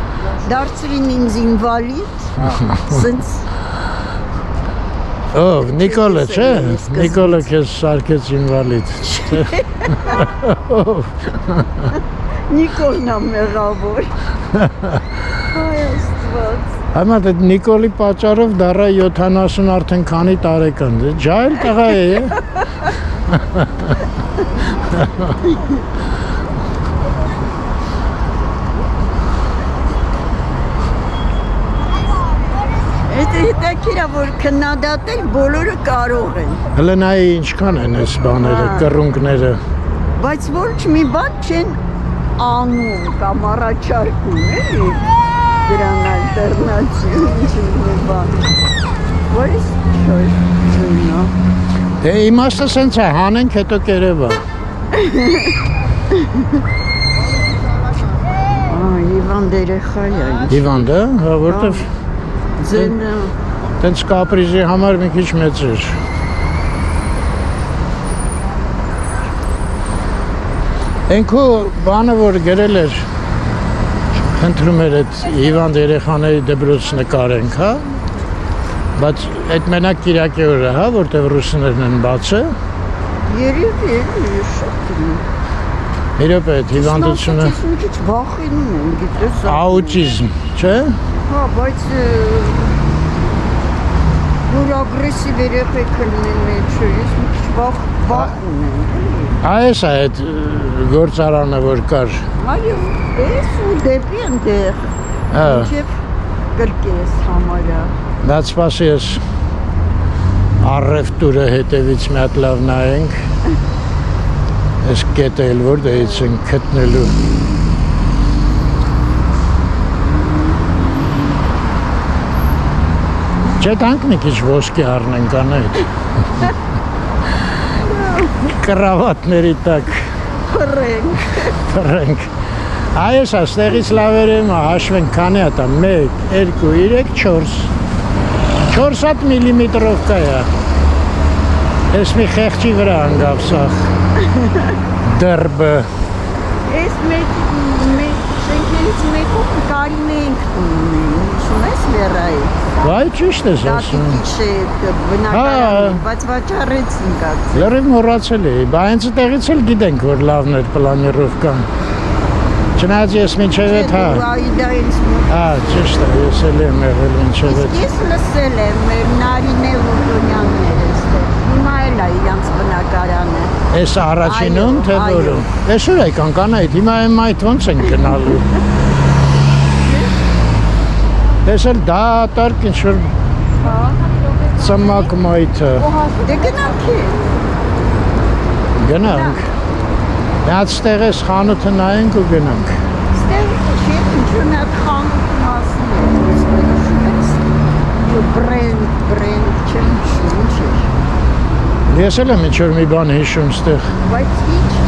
Դարձրին ինձ ինվալիդ։ Սենց Ով, Նիկոլը, չէ։ Նիկոլը քեզ սարքեց ինվալիդ։ Նիկոլն է մեղավոր։ Հայ Աստված։ Համա այդ Նիկոլի պատճառով դառա 70 արդեն քանի տարեկան է։ Ջահել տղա է։ խնդիր է, որ քննադատել բոլորը կարող են, Հələ նայի ինչքան են այս բաները, կռունկները։ բայց ոչ մի բան չեն անում կամ առաջարկում, էլի, դրան ալտերնատիվ ինչ-որ բան։ Որից չոյնա։ Դե իմաստը սենց է, հանենք հետո կերևա։ Իվան դերեխա է։ Հիվանդը, հա, որտեվ Ձենը տենց կապրիզի համար մի քիչ մեծ էր։ Ենքու բանը, որ գրել էր, խնդրում էր այդ հիվանդ երեխաների դպրոց նկարենք, հա, բայց այդ մենակ կիրակի օրը, հա, որտեվ ռուսներն են բացը, երևի շատ է։ մի րոպե այդ հիվանդությունը Մի քիչ վախենում են, գիտես։ աուտիզմ, չէ։ Հա, բայց որ ագրեսիվ երեխեք լինեն մեջը, ես մի քիչ վախ ունեմ։ Այս է այդ գործարանը, որ կար։ Այո, ես ու դեպի ընդեղ։ Հա, Ինչև կրկես համարա։ բայց սպասի ես առևտուրը հետևից մի հատ լավ նայենք։ Այս կետը էլ որտեղից են գտնելու։ Չէ, տանք մի քիչ ոսկի առնենք անայդ։ Կրավատների տակ փռենք։ Այս աստեղից լավերում հաշվենք քանի է տա 1, 2, 3, 4։ 400 միլիմետրով կա։ Ես մի խեղճի վրա անգավ սախ։ Դրբը։ Ես մեկ շենքերից մեկում կարին ենք ունեին, իշում ես վերայի։ Վայ, ճիշտ ես ասում։ Դատիկի շետ, բնակարան, բայց վաճառեցին կացի։ Լրիվ մոռացել էի, բա հենց այդտեղից էլ գիտենք, որ լավն էր պլանիրովկան։ Չնայած ես մինչև այդ, հա։ Այդա ինձ մոտ։ Հա, ճիշտ է, ես էլ եմ եղել մինչև այդ։ Ես լսել եմ մեր Նարինե Ուրդոնյաններ էստեղ։ Հիմա էլ է իրանց բնակարանը։ Այս առաջինում, թե Այո, որում։ Ես ուր եկան կանայդ, հիմա եմ այդ ոնց են գնալու։ Ես էլ դատարկ ինչ-որ ծմակ մայթը։ Դե գնանք է։ Գնանք։ Միած ստեղ ես խանութը նայենք ու գնանք։ Ստեղ չէ, ինչ-որ մի հատ խանութ մասին է։ Բրենդ չեմ ինչ է։ Ես էլ եմ ինչ-որ մի բան հիշում ստեղ։ Բայց ինչ չէ։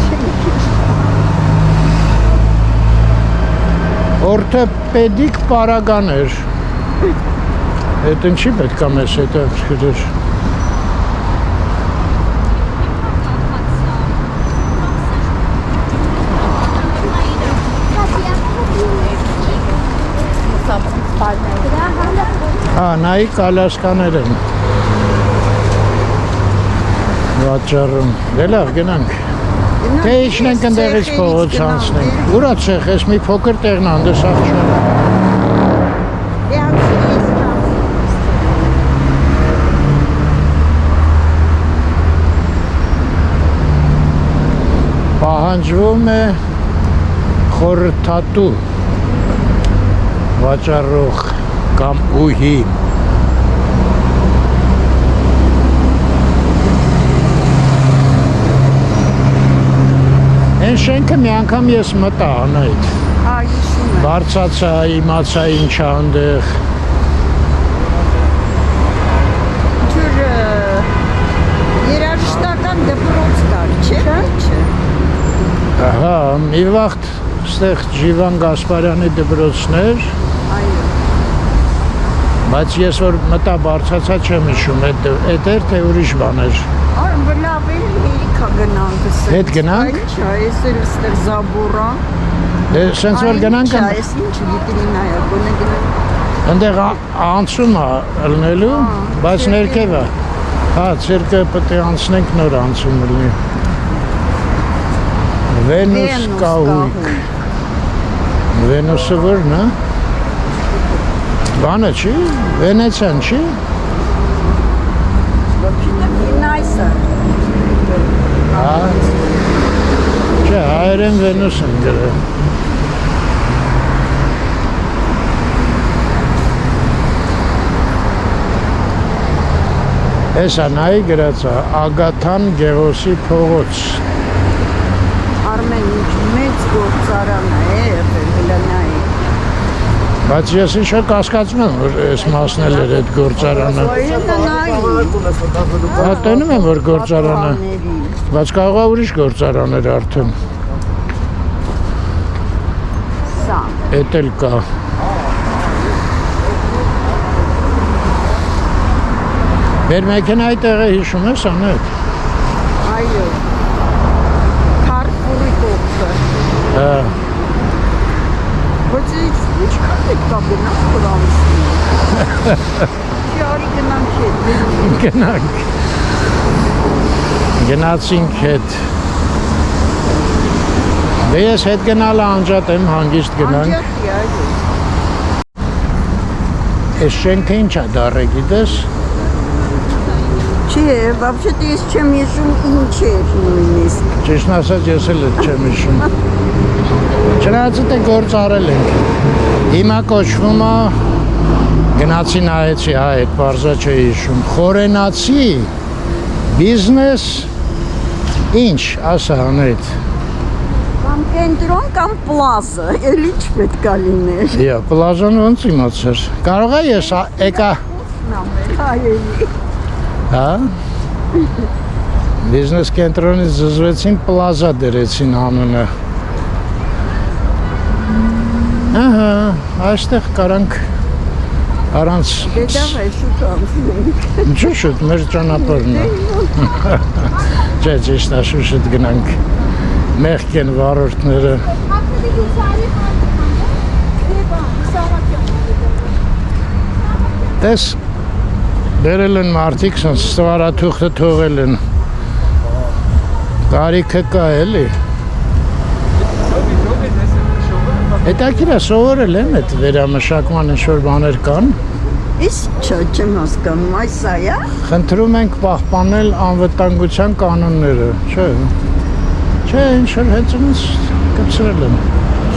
Օրթոպեդիկ պարագաներ։ Այդ ինչի պետք է մեզ հետաքրքրեր։ Հա, նայի կալասկաներ են վաճառում։ Դե լավ, գնանք։ Թե իջնենք ընդեղից փողոց անցնենք։ Ուրա ցեխ, ես մի փոքր տեղն անդես աղջան։ Պահանջվում է խորհրդատու վաճառող կամ ուհի։ Այն շենքը մի անգամ ես մտա անայդ։ Հա, հիշում եմ։ Բարձացա, իմացա ինչ է այնտեղ։ Ջուր երաժշտական դպրոց կար, չէ՞։ Ահա, մի վաղտ ստեղ Ջիվան Գասպարյանի դպրոցներ, Այո։ բայց ես որ մտա բարձացա չեմ հիշում, այդ էր թե ուրիշ բան էր։ Արմ լավ էլ հերիքա գնանք ասել։ Հետ գնանք։ Ինչա, ես էլ ստեղ զաբուրա։ Դե սենց որ գնանք, Ինչա, ես ինչ վիտրինա է, գոնե գնանք։ այնտեղ անցում է ելնելու, բայց ներքև է։ Հա, ցերկը պետք է անցնենք նոր անցում լինի։ Վենուս կահույք։ Վենուսը որն է։ Բանը չի, Վենեցիան չի։ Նայսը։ Հա։ Չէ, հայերեն Վենուս են գրել։ Էսա նայի գրած է Ագաթան Գեղոսի փողոց։ Արմեն ինչ մեծ գործարան է եղել հլնայի։ Բայց ես ինչ-որ կասկածում եմ, որ այս մասն էլ էր այդ գործարանը։ Հա, տենում եմ, որ գործարանը, բայց կարող է ուրիշ գործարան էր արդեն։ Սա։ Էդ էլ կա։ Մեր մեքենայի տեղը հիշում ես անետ։ Այո։ Քարփուրի կողքը։ Հա։ Բայց ինչքան պետք է գնանք կլանցնի։ Չարի գնանք հետ։ Գնանք։ Գնացինք հետ։ Դե ես հետ գնալը անջատ եմ, հանգիստ գնանք։ Անջատի, այո։ Այս շենքը ինչ է դառը, գիտես։ Չէ, вообще-то ես չեմ հիշում ինչ էր նույնիսկ։ Ճիշտն ասած ես էլ չեմ հիշում։ Չնայած թե գործ արել ենք։ Հիմա կոչվում է գնացի նայեցի, հա, այդ բարձա չի հիշում։ Խորենացի բիզնես ինչ, ասա անետ։ Կամ կենտրոն, կամ պլազա, էլ ինչ պետք է լիներ։ Իա, պլազան ոնց իմացար։ Կարող է ես եկա, Հայելի։ հա։ Բիզնես կենտրոնից զզվեցին, պլազա դրեցին անունը։ Ահա, այստեղ կարանք առանց Դե դավայ շուտ անցնենք։ Ինչու շուտ մեր ճանապարհն է։ Չէ, ճիշտ է, շուտ գնանք։ Մեղք են վարորդները։ Տես բերել են մարդիկ, սենց ստվարաթուղթը թողել են։ Կարիքը կա էլի։ Հետաքրքիր է, սովորել են այդ վերամշակման ինչ-որ բաներ կան։ Իսկ չեմ հասկանում, այս ա է։ Խնդրում ենք պահպանել անվտանգության կանոնները, չէ։ Չէ, ինչ-որ հեծումից կպցրել են։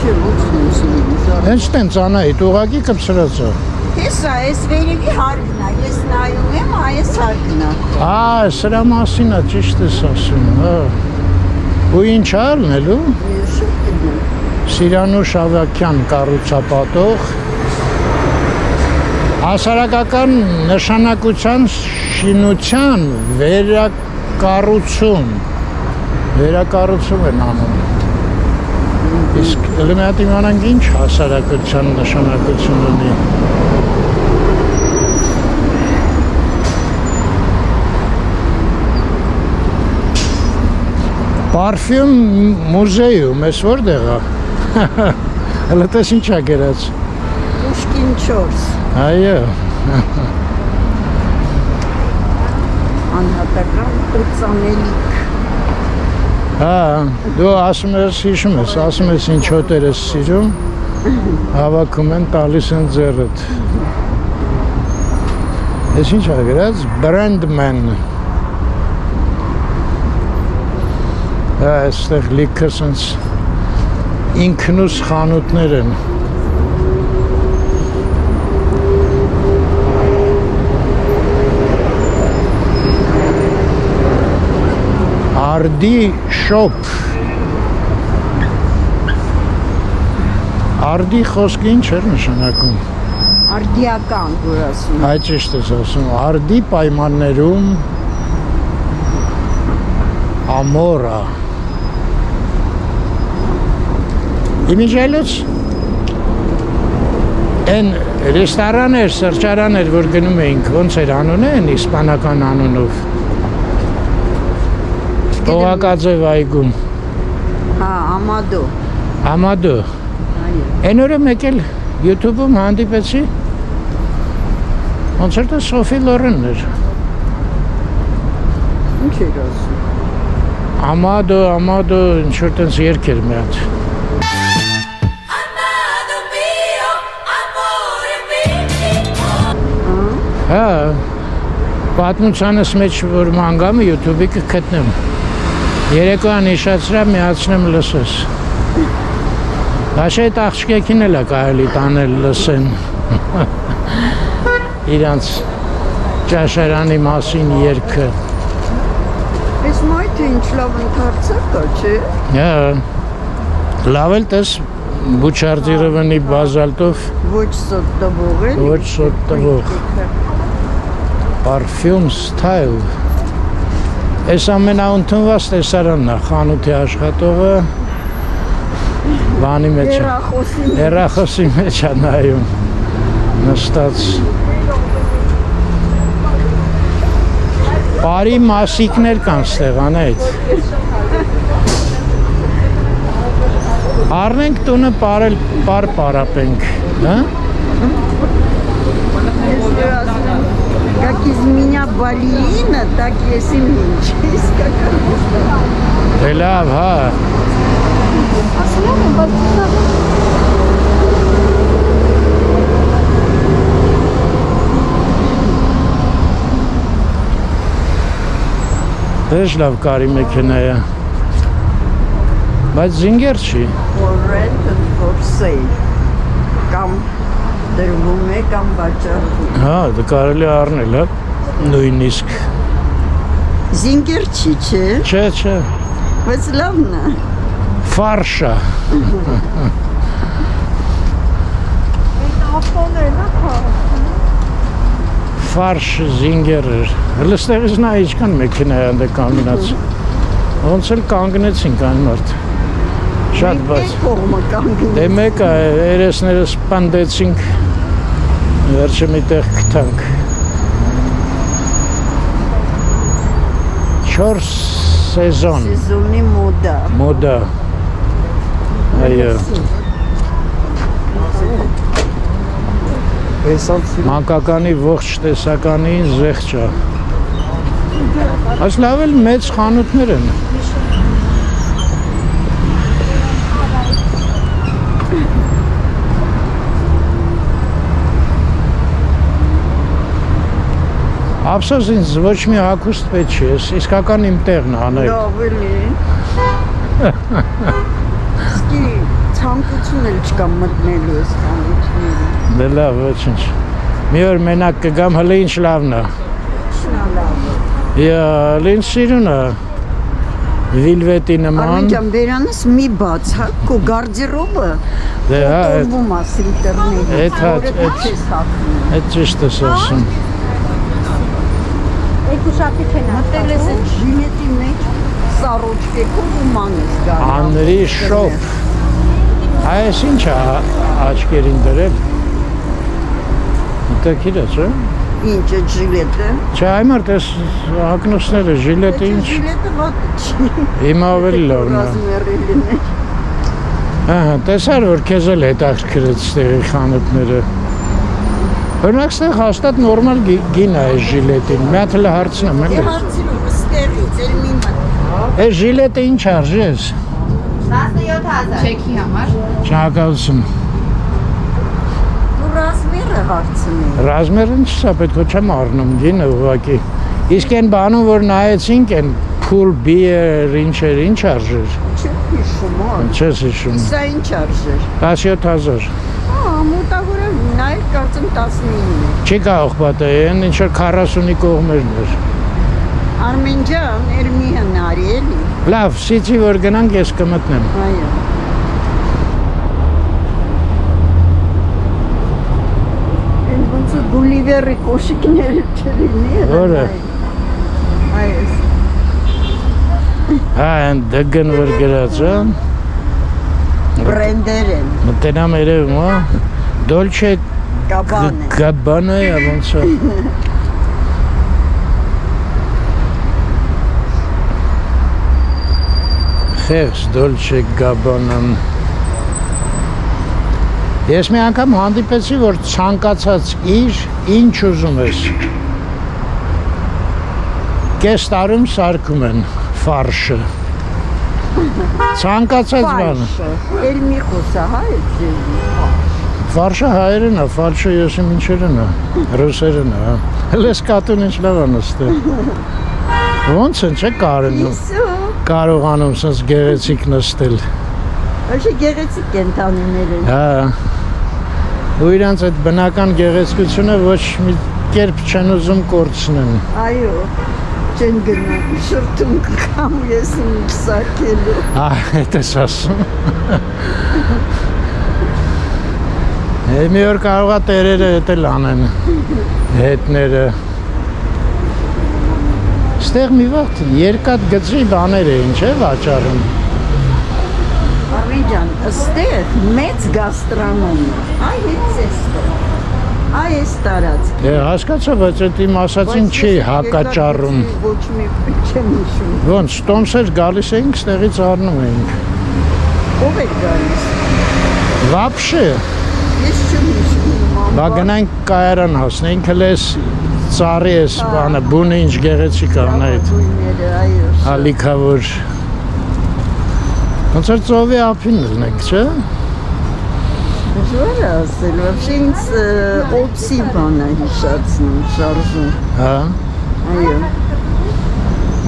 Չէ, ոնց նույնիսկ։ Հենց տենց անայիտ, ուղղակի կպցրած է։ Հեսա, այս վերևի հարկն է, ես նայում եմ, այս հարկն է։ Սրա մասին է, ճիշտ ես ասում, հա։ Ու ինչ արնելու։ Ես շատ գնում։ Սիրանուշ Ավակյան կառուցապատող հասարակական նշանակության շինության վերակառուցում են անում։ Իսկ ելի մի հատ իմանանք ինչ հասարակության նշանակություն ունի։ Պարֆյում մուզեյում, ես որտեղ է։ Հələ տես ինչ է գրած։ Պուշկին 4։ Այո։ Անհատական ուսանելիք։ Հա, դու ասում ես, հիշում ես, ասում ես ինչ հոտեր ես սիրում, հավաքում են, տալիս են ձեռդ։ Ես ինչ է գրած, Brandman։ Հա, այստեղ լիքը սենց ինքնուս խանութներ են։ Արդի շոփ։ Արդի խոսքը ինչ էր նշանակում։ Արդիական որ ասում։ Այդ ճիշտ ես ասում, արդի պայմաններում ամորա։ Իմիջելուց են ռեստորաններ, սրճարաններ, որ գնում էինք, ոնց էր անունը են իսպանական անունով։ Տողակաձև այգում։ Հա, Ամադո։ Ամադո։ Այո։ Այն օրը մեկ էլ YouTube-ում հանդիպեցի։ Ոնց էր դա Սոֆի Լորենն էր։ Ինչ էր ասում։ Ամադո, ինչ-որ տենց երգ էր մի հատ։ Հա, պատմությանս մեջ որ մանգամը YouTube-ի կգտնեմ։ Երեկոյան իշացրա միացնեմ լսես։ Բաշե այդ աղջկեքին էլ է կարելի տանել լսեն։ Իրանց ճաշարանի մասին երգը։ Ես մայթը ինչ լավ ընթարցակ կա, չէ։ Հա։ Լավ էլ տես բուչարդիրովանի բազալտով Ոչ սոտ տվող էլ։ ոչ սոտ տվող parfum style։ Այս ամենաընդունված տեսարանն է, խանութի աշխատողը բանի մեջ է, հեռախոսի մեջ է նայում, նստած։ Բարի մասիկներ կան ստեղ, անեյդ։ Առնենք տունը պարապենք, հա? Как из меня балерина, так ես իմ ինչ իսկական։ Դե լավ, հա։ Դեж լավ կարի մեքենա է։ Բայց զինգեր չի։ For rent and for sale։ Կամ դրվում է, կամ վաճառվում։ Հա, դա կարելի է առնել, հա։ Նույնիսկ։ Զինգեր չի, չէ։ Չէ։ Բայց լավն է։ Ֆարշա։ Ֆարշ զինգեր էր։ Հլստեղից նա ինչքան մեքենա է անդե կանգնած։ Ոնց էլ կանգնեցինք այն մարդ։ Շատ բաց։ Կողմը կանգնի։ Դե մեկը երեսները սպանդեցինք, վերջը մի տեղ գտանք։ 4 սեզոն։ Սեզոնի մոդա։ Մոդա։ Այո։ Մանկականի ողջ տեսականին զեղչ է։ Այս լավ էլ մեծ խանութներ են։ Ափսոս ինձ ոչ մի հագուստ պետք չի, իսկական իմ տեղն է անել։ Լավ էլի։ Սկի ցանկություն էլ չկա մտնելու այս խանութները։ Դե լավ, ոչինչ։ Մի օր մենակ կգամ, հələ ինչ լավն է։ Շնա լավ է։ Յա, ինձ սիրուն է։ Վիլվետի նման։ Արմենջան, բերանս մի բաց, հա, քո գարդերոբը Դե հա, տորվում է սրիտերների։ Էդ ճիշտ ես ասում։ Մտել ես այդ ժինետի մեջ սառոճկեքով ու մանես գարի։ Անրի շոփ։ Այս ինչ է աչքերին դրել։ Մտքիր է, չէ՞։ Ինչ է ժիլետը։ Չէ, այ մարդ էս ակնոցները, ժիլետը ինչ։ Ժիլետը վատը չի։ Հիմա ավելի լավն է։ Ռազմերելին է։ Ահա, տեսար որ քեզ էլ հետաքրքրեց ստեղի խանութները։ Օրինակ ստեղ հաստատ նորմալ գին է այս ժիլետին։ Մի հատ էլ հարցնեմ, էլի։ Հարցնում ստեղից էլ մի մատ։ Այս ժիլետը ինչ արժի ես։ 17000 չեքի համար։ Շնորհակալություն։ Դու ռազմերը հարցնի։ Ռազմերը ինչ է, պետք է չեմ առնում գինը ուղղակի։ Իսկ այն բանում որ նայեցինք այն փուլ բիեր ինչ արժեր։ Չեմ հիշում, հա։ Չես հիշում։ Սա ինչ արժեր։ 17000։ Հա, մոտավորը նայել կարծեմ 19։ Չի կարող պատահեն, ինչ որ 40-ի կողմերն էր։ Արմենջան, երմի հնարի էլի։ Լավ, սիցի որ գնանք ես կմտնեմ։ Այո։ Են ոնց է Գուլիվերի կոշիկները չլինի։ Որը։ Այս։ Հա, այն դգն որ գրած է։ Բրենդեր են։ Մտնամ երևում, հա։ Dolce Gabbana է, ոնց է։ Խեղճ Dolce Gabbana-ն։ Ես մի անգամ հանդիպեցի, որ ցանկացած իր ինչ ուզում ես։ Կես տարում սարքում են ֆարշը։ Ցանկացած բան։ Էլ մի խոսա, հա, այդ ձևի։ Ֆարշը հայերեն է, ֆալշը ես իմ ինչերեն է, ռուսերեն է, հա։ Հենց կատուն ինչ լավ է նստել։ Ոնց են, չէ՞ կարողանում սենց գեղեցիկ նստել։ Ոչ գեղեցիկ կենթանիներ են։ Հա։ Ու իրանց այդ բնական գեղեցկությունը ոչ մի կերպ չեն ուզում կորցնեն։ Այո, չեն գնում, շրթում կգամ ես իմ սակելու։ Այդ ես ասում։ Մի օր կարող է տերերը էտել անեն, հետները։ Ստեղ մի վաղ երկաթ գծի բաներ էին, չէ՞ վաճառում։ Արիջան, ըստեղ մեծ գաստրոնոմ է։ Այ հենց էստեղ։ Այ էս տարածք։ Հասկացա, բայց այդ իմ ասածին չի հակաճառում։ Ոչ մի չեմ հիշում։ Ոնց, տոմսեր գալիս էինք, ստեղից առնում էինք։ Ո՞վ էր գալիս։ Վապշե։ Ես չեմ հիշում։ Բա գնանք կայարան հասնենք, հələ էս ծառի էս բանը, բունը ինչ գեղեցիկ ան այդ։ Այո։ Հալիքավոր։ Ոնց որ ծովի ափին լնենք, չէ՞։ Դժվար է ասել, вообще ինձ օպսի բանը հիշացնում, շարժում։ Հա։ Այո։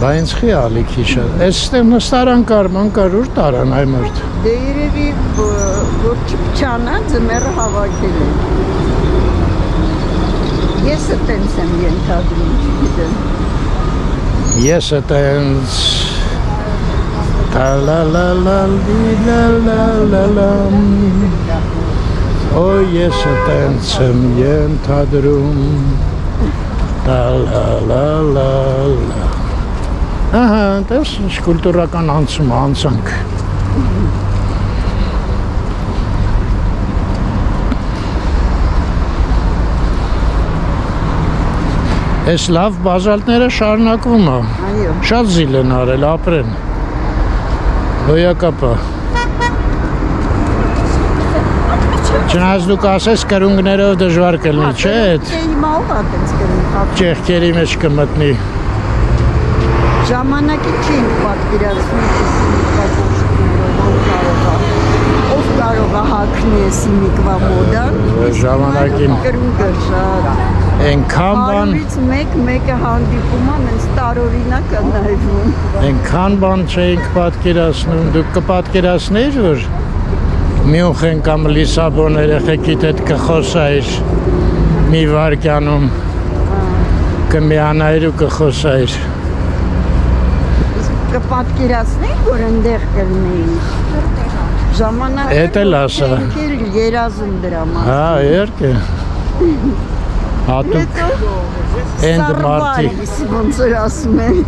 Բա ինձ խի ալիք հիշա։ Էստեղ նստարան կար, ման կար, ուր տարան այ մարդ։ Դե երևի որ չփչանա ձմեռը հավաքել են։ Ես տենց եմ ենթադրում, չգիտեմ։ Ես տենց la la la la la la la Օ ես տենց եմ ենթադրում la la la la Ահա, դες ինչ կուլտուրական անցում անցանք Այս լավ բազալտները շարունակվում է Այո։ Շատ զիլ են արել, ապրեն Հոյակապա Չնայած դուք ասես կրունգներով դժվար կլնի, չէ՞ էդ Հիմա ով է տենց կրում ճեղքերի մեջ կմտնի Ժամանակի չենք պատկերացնում ով կարող է հագնի սիմիկվա մոդան Ժամանակին կրունգը շատ Ենքան բան Հարուրից մեկը հանդիպում է, մենց տարօրինակ է նայվում Ենքան բան չէինք պատկերացնում Դուք կպատկերացնեիր, որ Մյունխեն կամ Լիսաբոն երեխեքիդ հետ կխոսայր մի վարկյանում կմիանայր ու կխոսայր Կպատկերացնենք, որ ընդեղ կլնեին Ժամանակը Էդ էլ ասա երազում դրա մաս Հա, երկ է Հատուկ Էնդ մարդի Ոնց որ ասում են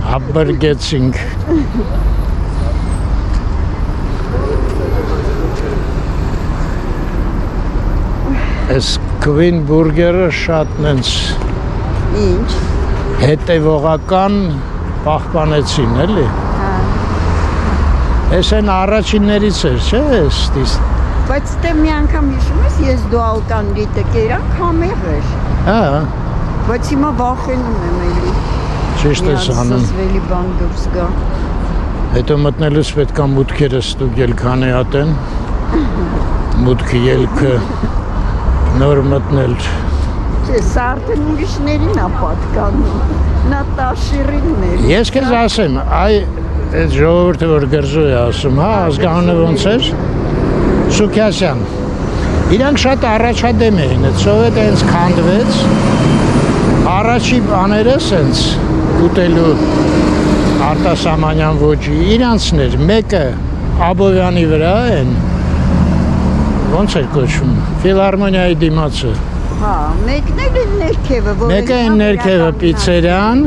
Հաբրգեցինք Այս քվին բուրգերը շատ նենց Ինչ հետևողական պահպանեցին, էլի Ես են առաջիններից էր, չէ՞ էստիս Բայց դե մի անգամ հիշում ես, ես դուալկան դիտը կերանք համեղ էր Հա, Բայց հիմա վախենում եմ էլի ճիշտ ես անում Սզվելի բան դուրս գա Հետո մտնելուց պետք է մուտքերը ստուգել քանեատեն Մուտքը ելքը նոր մտնել Չէ, սա արդեն ուրիշներին է պատկանում Նա տաշիրիններ Ես քեզ ասեմ, այ այդ ժողովուրդը որ գրժու է ասում, հա, ազգանունը ոնց էր Սուքյասյան Իրանք շատ առաջադեմ էին, այդ սովետը հենց քանդվեց Առաջի բաները սենց ուտելու Արտասամանյան ոճի իրանցն էր, մեկը Աբովյանի վրա են Ոնց էր կոչվում, ֆիլհարմոնիայի դիմացը Հա, մեկն էլ են ներքևը Մեկը են ներքևը պիցերյան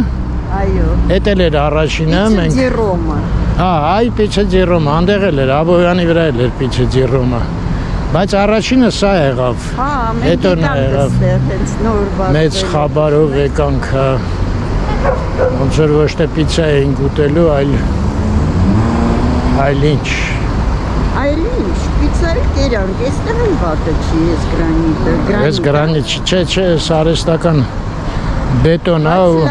Այո Էդ էլ էր առաջինը Պիցե ձիրոմը Հա, այ պիցե ձիրոմը, անդեղ էլ էր, Աբովյանի վրա էլ էր պիցե ձիրոմը Բայց առաջինը սա եղավ Հա, մենք Հետո նա եկանք եղավ ստեղ, հենց նոր բացվել Մեծ խաբարով եկանք, հա Ոնց որ ոչ թե պիցա էինք ուտելու, այլ ինչ Այլ ինչ, պիցարի կերանք, եստեղ են վատը չի, ես գրանիտը Ես գրանիչ, չէ, ես արեստական բետոն հա ու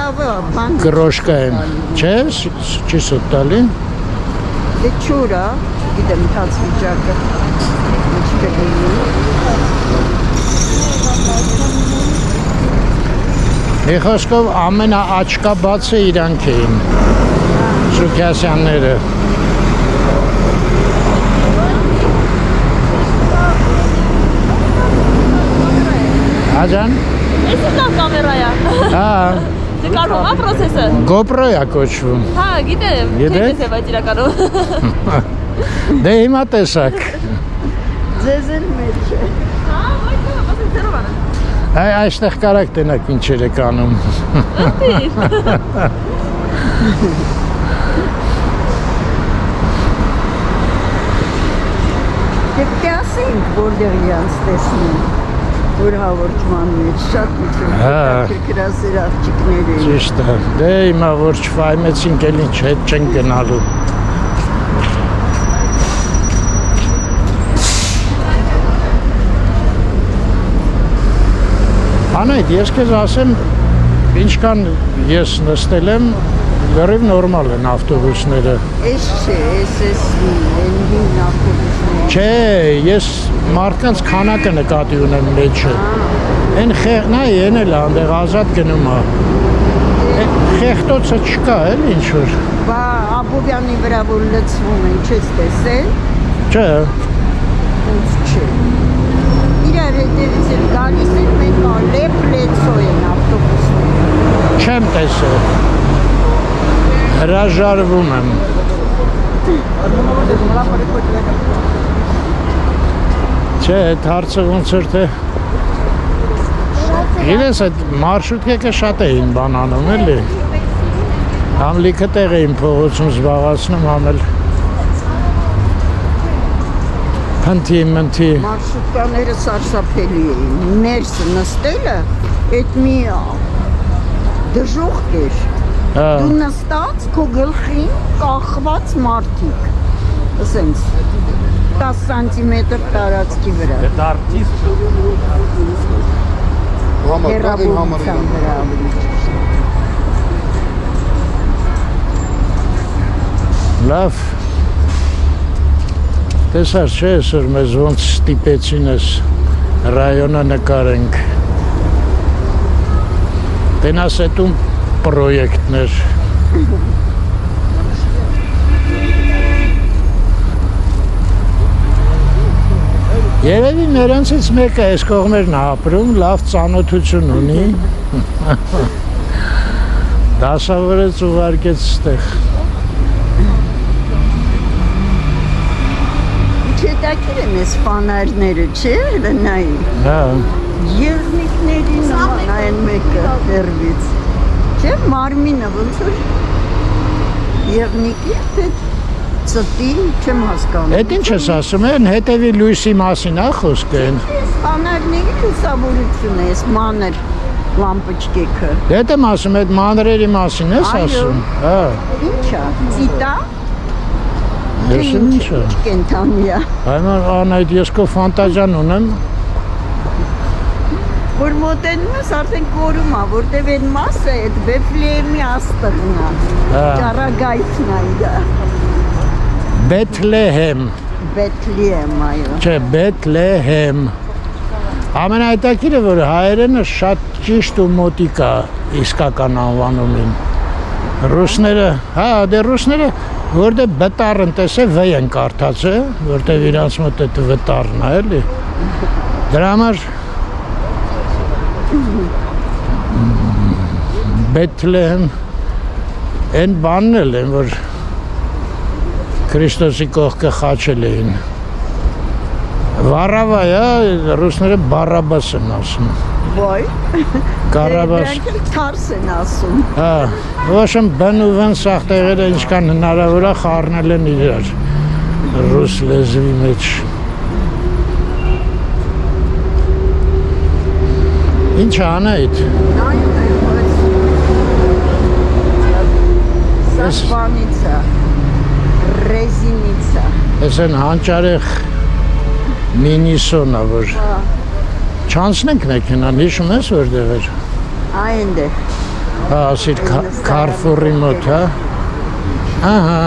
կրոշկա եմ Չէ, չի սուտ տալի Դե չուր է, գիտեմ թաց վիճակը Ինչ կլինի Մի խոսքով ամենաաչկաբացը իրանք էին Սուքյասյանները Հաջան Ես էլ Նկարվում է process-ը։ GoPro-ա կոչվում։ Հա, գիտեմ։ Գիտեք։ Չէ՞ բայց իրականում։ Դե հիմա տեսակ։ Ձեզ էլ մեջ է։ Հա, բայց դեռ բանը։ Այստեղ կարակ տենակ ինչեր եք անում։ Դեպ կասենք, որտեղ իրանց տեսնում, որ հաղորդման մեջ շատ քրքրասեր աղջիկներ են։ Ճիշտ է։ Դե հիմա որ չվայմեցինք էլ ինչ հետ չենք գնալու։ Անայդ, ես քեզ ասեմ, ինչքան ես նստել եմ, լրիվ նորմալ են ավտոբուսները։ Էս չէ, էս ենգին ավտոբուսները։ Չէ, ես մարդկանց քանակը նկատի ունեմ մեջը։ Են նա են էլ անդեղ ազատ գնում է։ Խեղտոցը չկա էլ ինչ որ։ Բա Աբովյանի վրա որ լցվում են, չես տեսել։ Չէ։ Ոնց չէ։ Իրար հետևից էլ գալիս են մենք լեփլեցո են ավտոբուսները։ Չեմ տեսել։ Հրաժարվում եմ։ Չէ, այդ հարցը ոնց էր թե։ Իրենց այդ մարշրուտկեքը շատ էին բան անում էլի։ Համ լիքը տեղ էին փողոցում զբաղացնում, համ էլ Փնթի։ Մարշրուտկաները սարսափելի էին։ Ներսը նստելը այդ մի դժոխք էր։ Դու նստած քո գլխին կախված մարդիկ։ Ասենց 10 սանտիմետր տարածքի վրա։ Հեռավորության վրա ավելի ճիշտ։ Լավ։ Տեսար չէ, այսօր մեզ ոնց ստիպեցին ես ռայոնը նկարենք։ Տենաս էտում պրոյեկտներ։ Երևի նրանցից մեկը այս կողմերն ապրում, լավ ծանոթություն ունի։ Դասավորեց ուղարկեց ստեղ։ Հետաքրքիր են այս ֆանարները, չէ՞, լնայի։ Հա։ Եղնիկների նման այն մեկը դերվից։ Չէ՞, մարմինը ոնց որ եղնիկի թե ծտի, չեմ հասկանում։ Էդ ինչ ես ասում են, հետևի լույսի մասին է խոսքը։ Ֆանարների լուսավորություն է, այս մանր լամպոչկեքը։ Դե եմ ասում, այդ մանրերի մասին ես ասում։ Հա։ Ինչա, ծիտա։ Ես ինչ է։ Կենթանիա։ Անայդ ես քո ֆանտազիան ունեմ։ Որ մոտենում ես արդեն կորում է, որտև այն մասը այդ Բեթլեհեմի աստղն է։ Ճառագայթն է իրա։ Բեթլեհեմ։ Բեթլեհեմ, այո։ Չէ, Բեթլեհեմ։ Ամենահետաքրքիրը որ հայերենը շատ ճիշտ ու մոտիկ է իսկական անվանումին։ Ռուսները, հա, դե ռուսները որտե բտարն տեսե վ են կարդաց, որտե իրանց մոտ այդ վտարն է, էլի։ Դրա համար Բեթլեհեմ այն բանն էլ են, որ Քրիստոսի կողքը խաչել էին։ Վարավայա, ռուսները Բարաբաս են ասում։ Ոյ։ Կարաբաս։ Դրանք էլ թարս են ասում։ Հա, ոչմ բն ու վն սաղ տեղերը ինչքան հնարավոր է խառնել են իրար ռուս լեզվի մեջ։ Ինչ անայդ։ Սասպանիցա, ռեզինիցա։ Ես են հանճարեղ մինիսոնա, որ չանցնենք մեքենան, հիշում ես որտեղ էր։ Այնդ է։ Հա, ասիր Քարֆուրի մոտ, հա։ Ահա։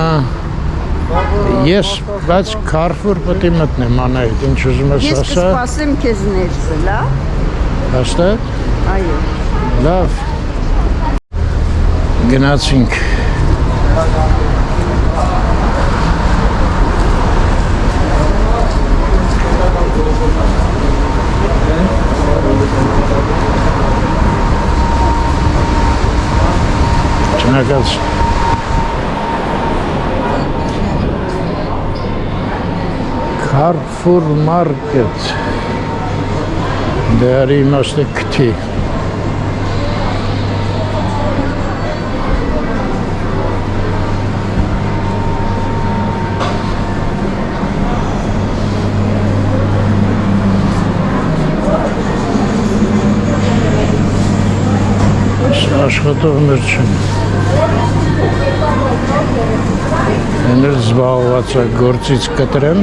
Ես բայց Քարֆուր պետք է մտնեմ անայդ, ինչ ուզում ես Ես ասա։ կսպասեմ քեզ ներսը, լավ։ Հաստատ։ Այո։ Լավ։ Գնացինք։ Շնորհակալ։ Carrefour Market. Դարի իմաստը քթի։ Աշխատողներ չեն։ Եներ զբաղված է գործից կտրեմ։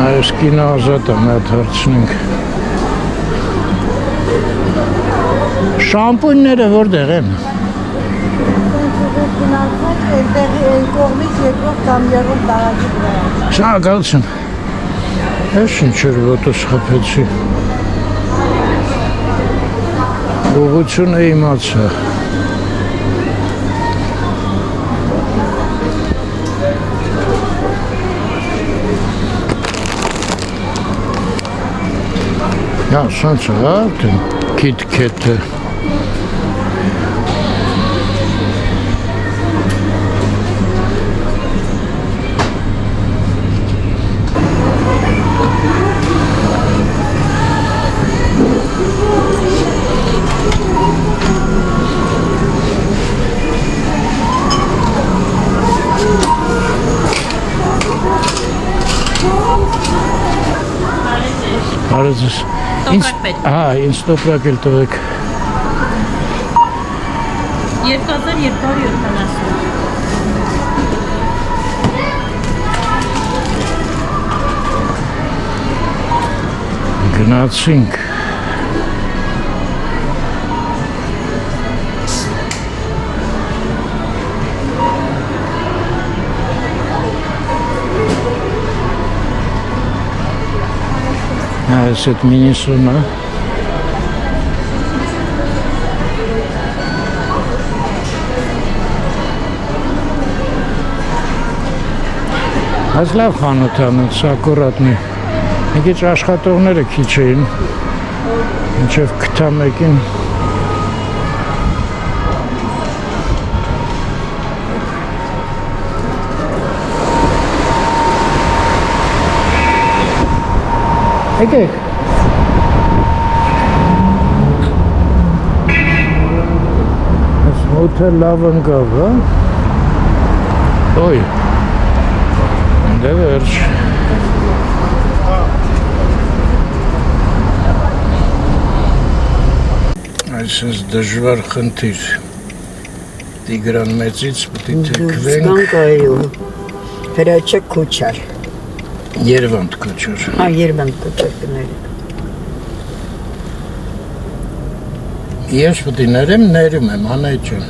Այս կինո ազատ է, մետ հարցնենք։ Շամպույնները որտեղ են։ Շնորհակալություն։ Ես ինչ-որ ոտոս խփեցի։ Ուղղությունը իմացա։ Հա, սանց է, արդեն քիթ-քեթը։ Արեզս։ Տոպրակ պետք։ Հա, ինձ տոպրակ էլ տվեք։ 2270։ Գնացինք։ Այս էդ մինիսոնը։ Այս լավ խանութ անց, ակուրատնի։ Մի քիչ աշխատողները քիչ էին, մինչև քթա մեկին։ Եկեք։ Այս հոթել լավ ընկավ, հա։ Ոյ։ Դե վերջ։ Այսպես դժվար խնդիր։ Տիգրան մեծից պետք է թեքվենք։ Սկանք այո։ Հրաչը քոչար։ Երևանդ կոչար։ Հա, Երևանդ քոչար կներեք։ Ես պետք է ներում եմ, անեի ջան։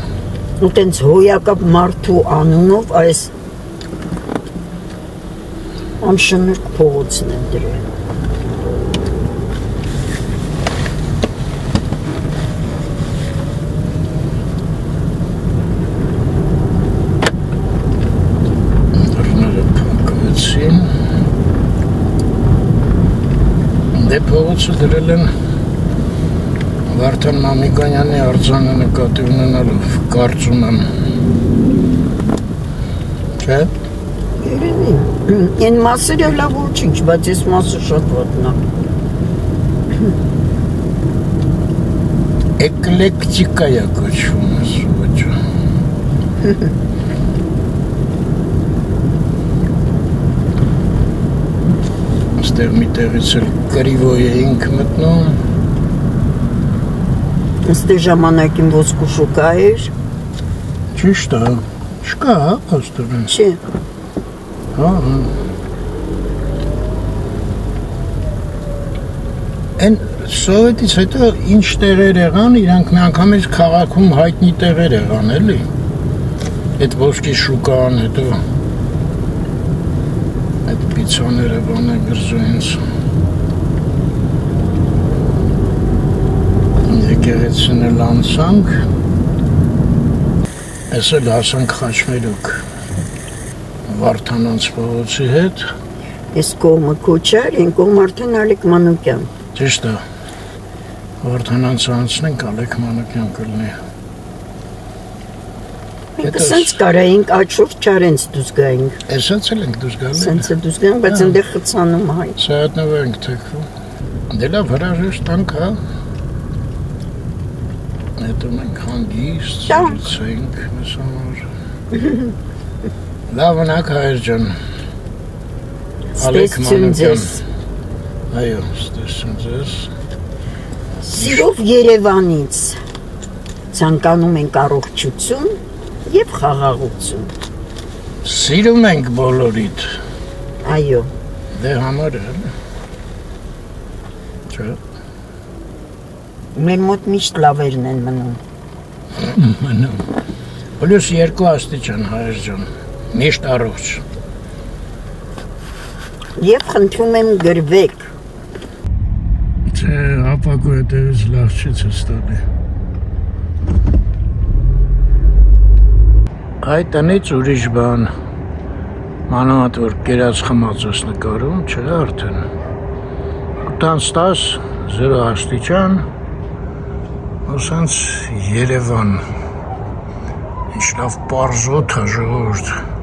Ու տենց հոյակապ մարդու անունով այս անշնորհք փողոցն են դրել։ Դե փողոցը դրել են Վարդան Մամիկոնյանի արձանը նկատի ունենալով, կարծում եմ։ Չէ՞։ Երևի։ Այն մասերը լավ ոչինչ, բայց այս մասը շատ վատն է։ Էկլեկտիկա է կոչվում այս ոճը։ Այստեղ մի տեղից էլ կրիվոյ էինք մտնում։ Այստեղ ժամանակին ոսկու շուկա էր։ Ճիշտ է, չկա, փաստորեն։ Չէ։ Հա։ Են սովետից հետո ինչ տեղեր եղան, իրանք միանգամից քաղաքում հայտնի տեղեր եղան, էլի։ Այդ ոսկի շուկան, հետո այդ պիցաները բանը գրզոյինց։ Եկեղեցին էլ անցանք։ Ես էլ հասանք Խաչմերուկ Վարդանանց փողոցի հետ։ Այս կողմը քոչար, այն կողմը արդեն Ալեք Մանուկյան։ Ճիշտ է։ Վարդանանց անցնենք Ալեք Մանուկյան կլնի։ Մենք սենց կարայինք աչով չարենց դուզ գայինք։ Էսենց էլ ենք դուս գալի։ Սենց է դուզ գայինք, բայց ընդեղ խցանում հայ։ Սայատնով ենք թեքվում։ Դե լավ հրաժեշտ տանք, հա։ Հետո մենք հանգիստ ծրիցենք մեզ համար։ Լավ ունակ հայր ջան։ Ստեսություն ձեզ։ Այո, ստեսություն ձեզ։ Սիրով Երևանից ցանկանում ենք առողջություն եւ խաղաղություն։ Սիրում ենք բոլորիդ։ Այո։ Դե համար է։ Չէ։ Մեր մոտ միշտ լավերն են մնում։ Մնում։ Պլյուս 2 աստիճան հայր ջան։ Միշտ առողջ։ Եվ խնդրում եմ գրվեք։ Չէ, ապակու հետևից լավ չի ցույց տալի։ Այդ տնից ուրիշ բան։ Մանավանդ որ կերած խմած ես նկարում, չէ արդեն։ 8-10 0 աստիճան։ Ոսանց Երևան։ Ինչ լավ պարզ օդ է ժողովուրդ։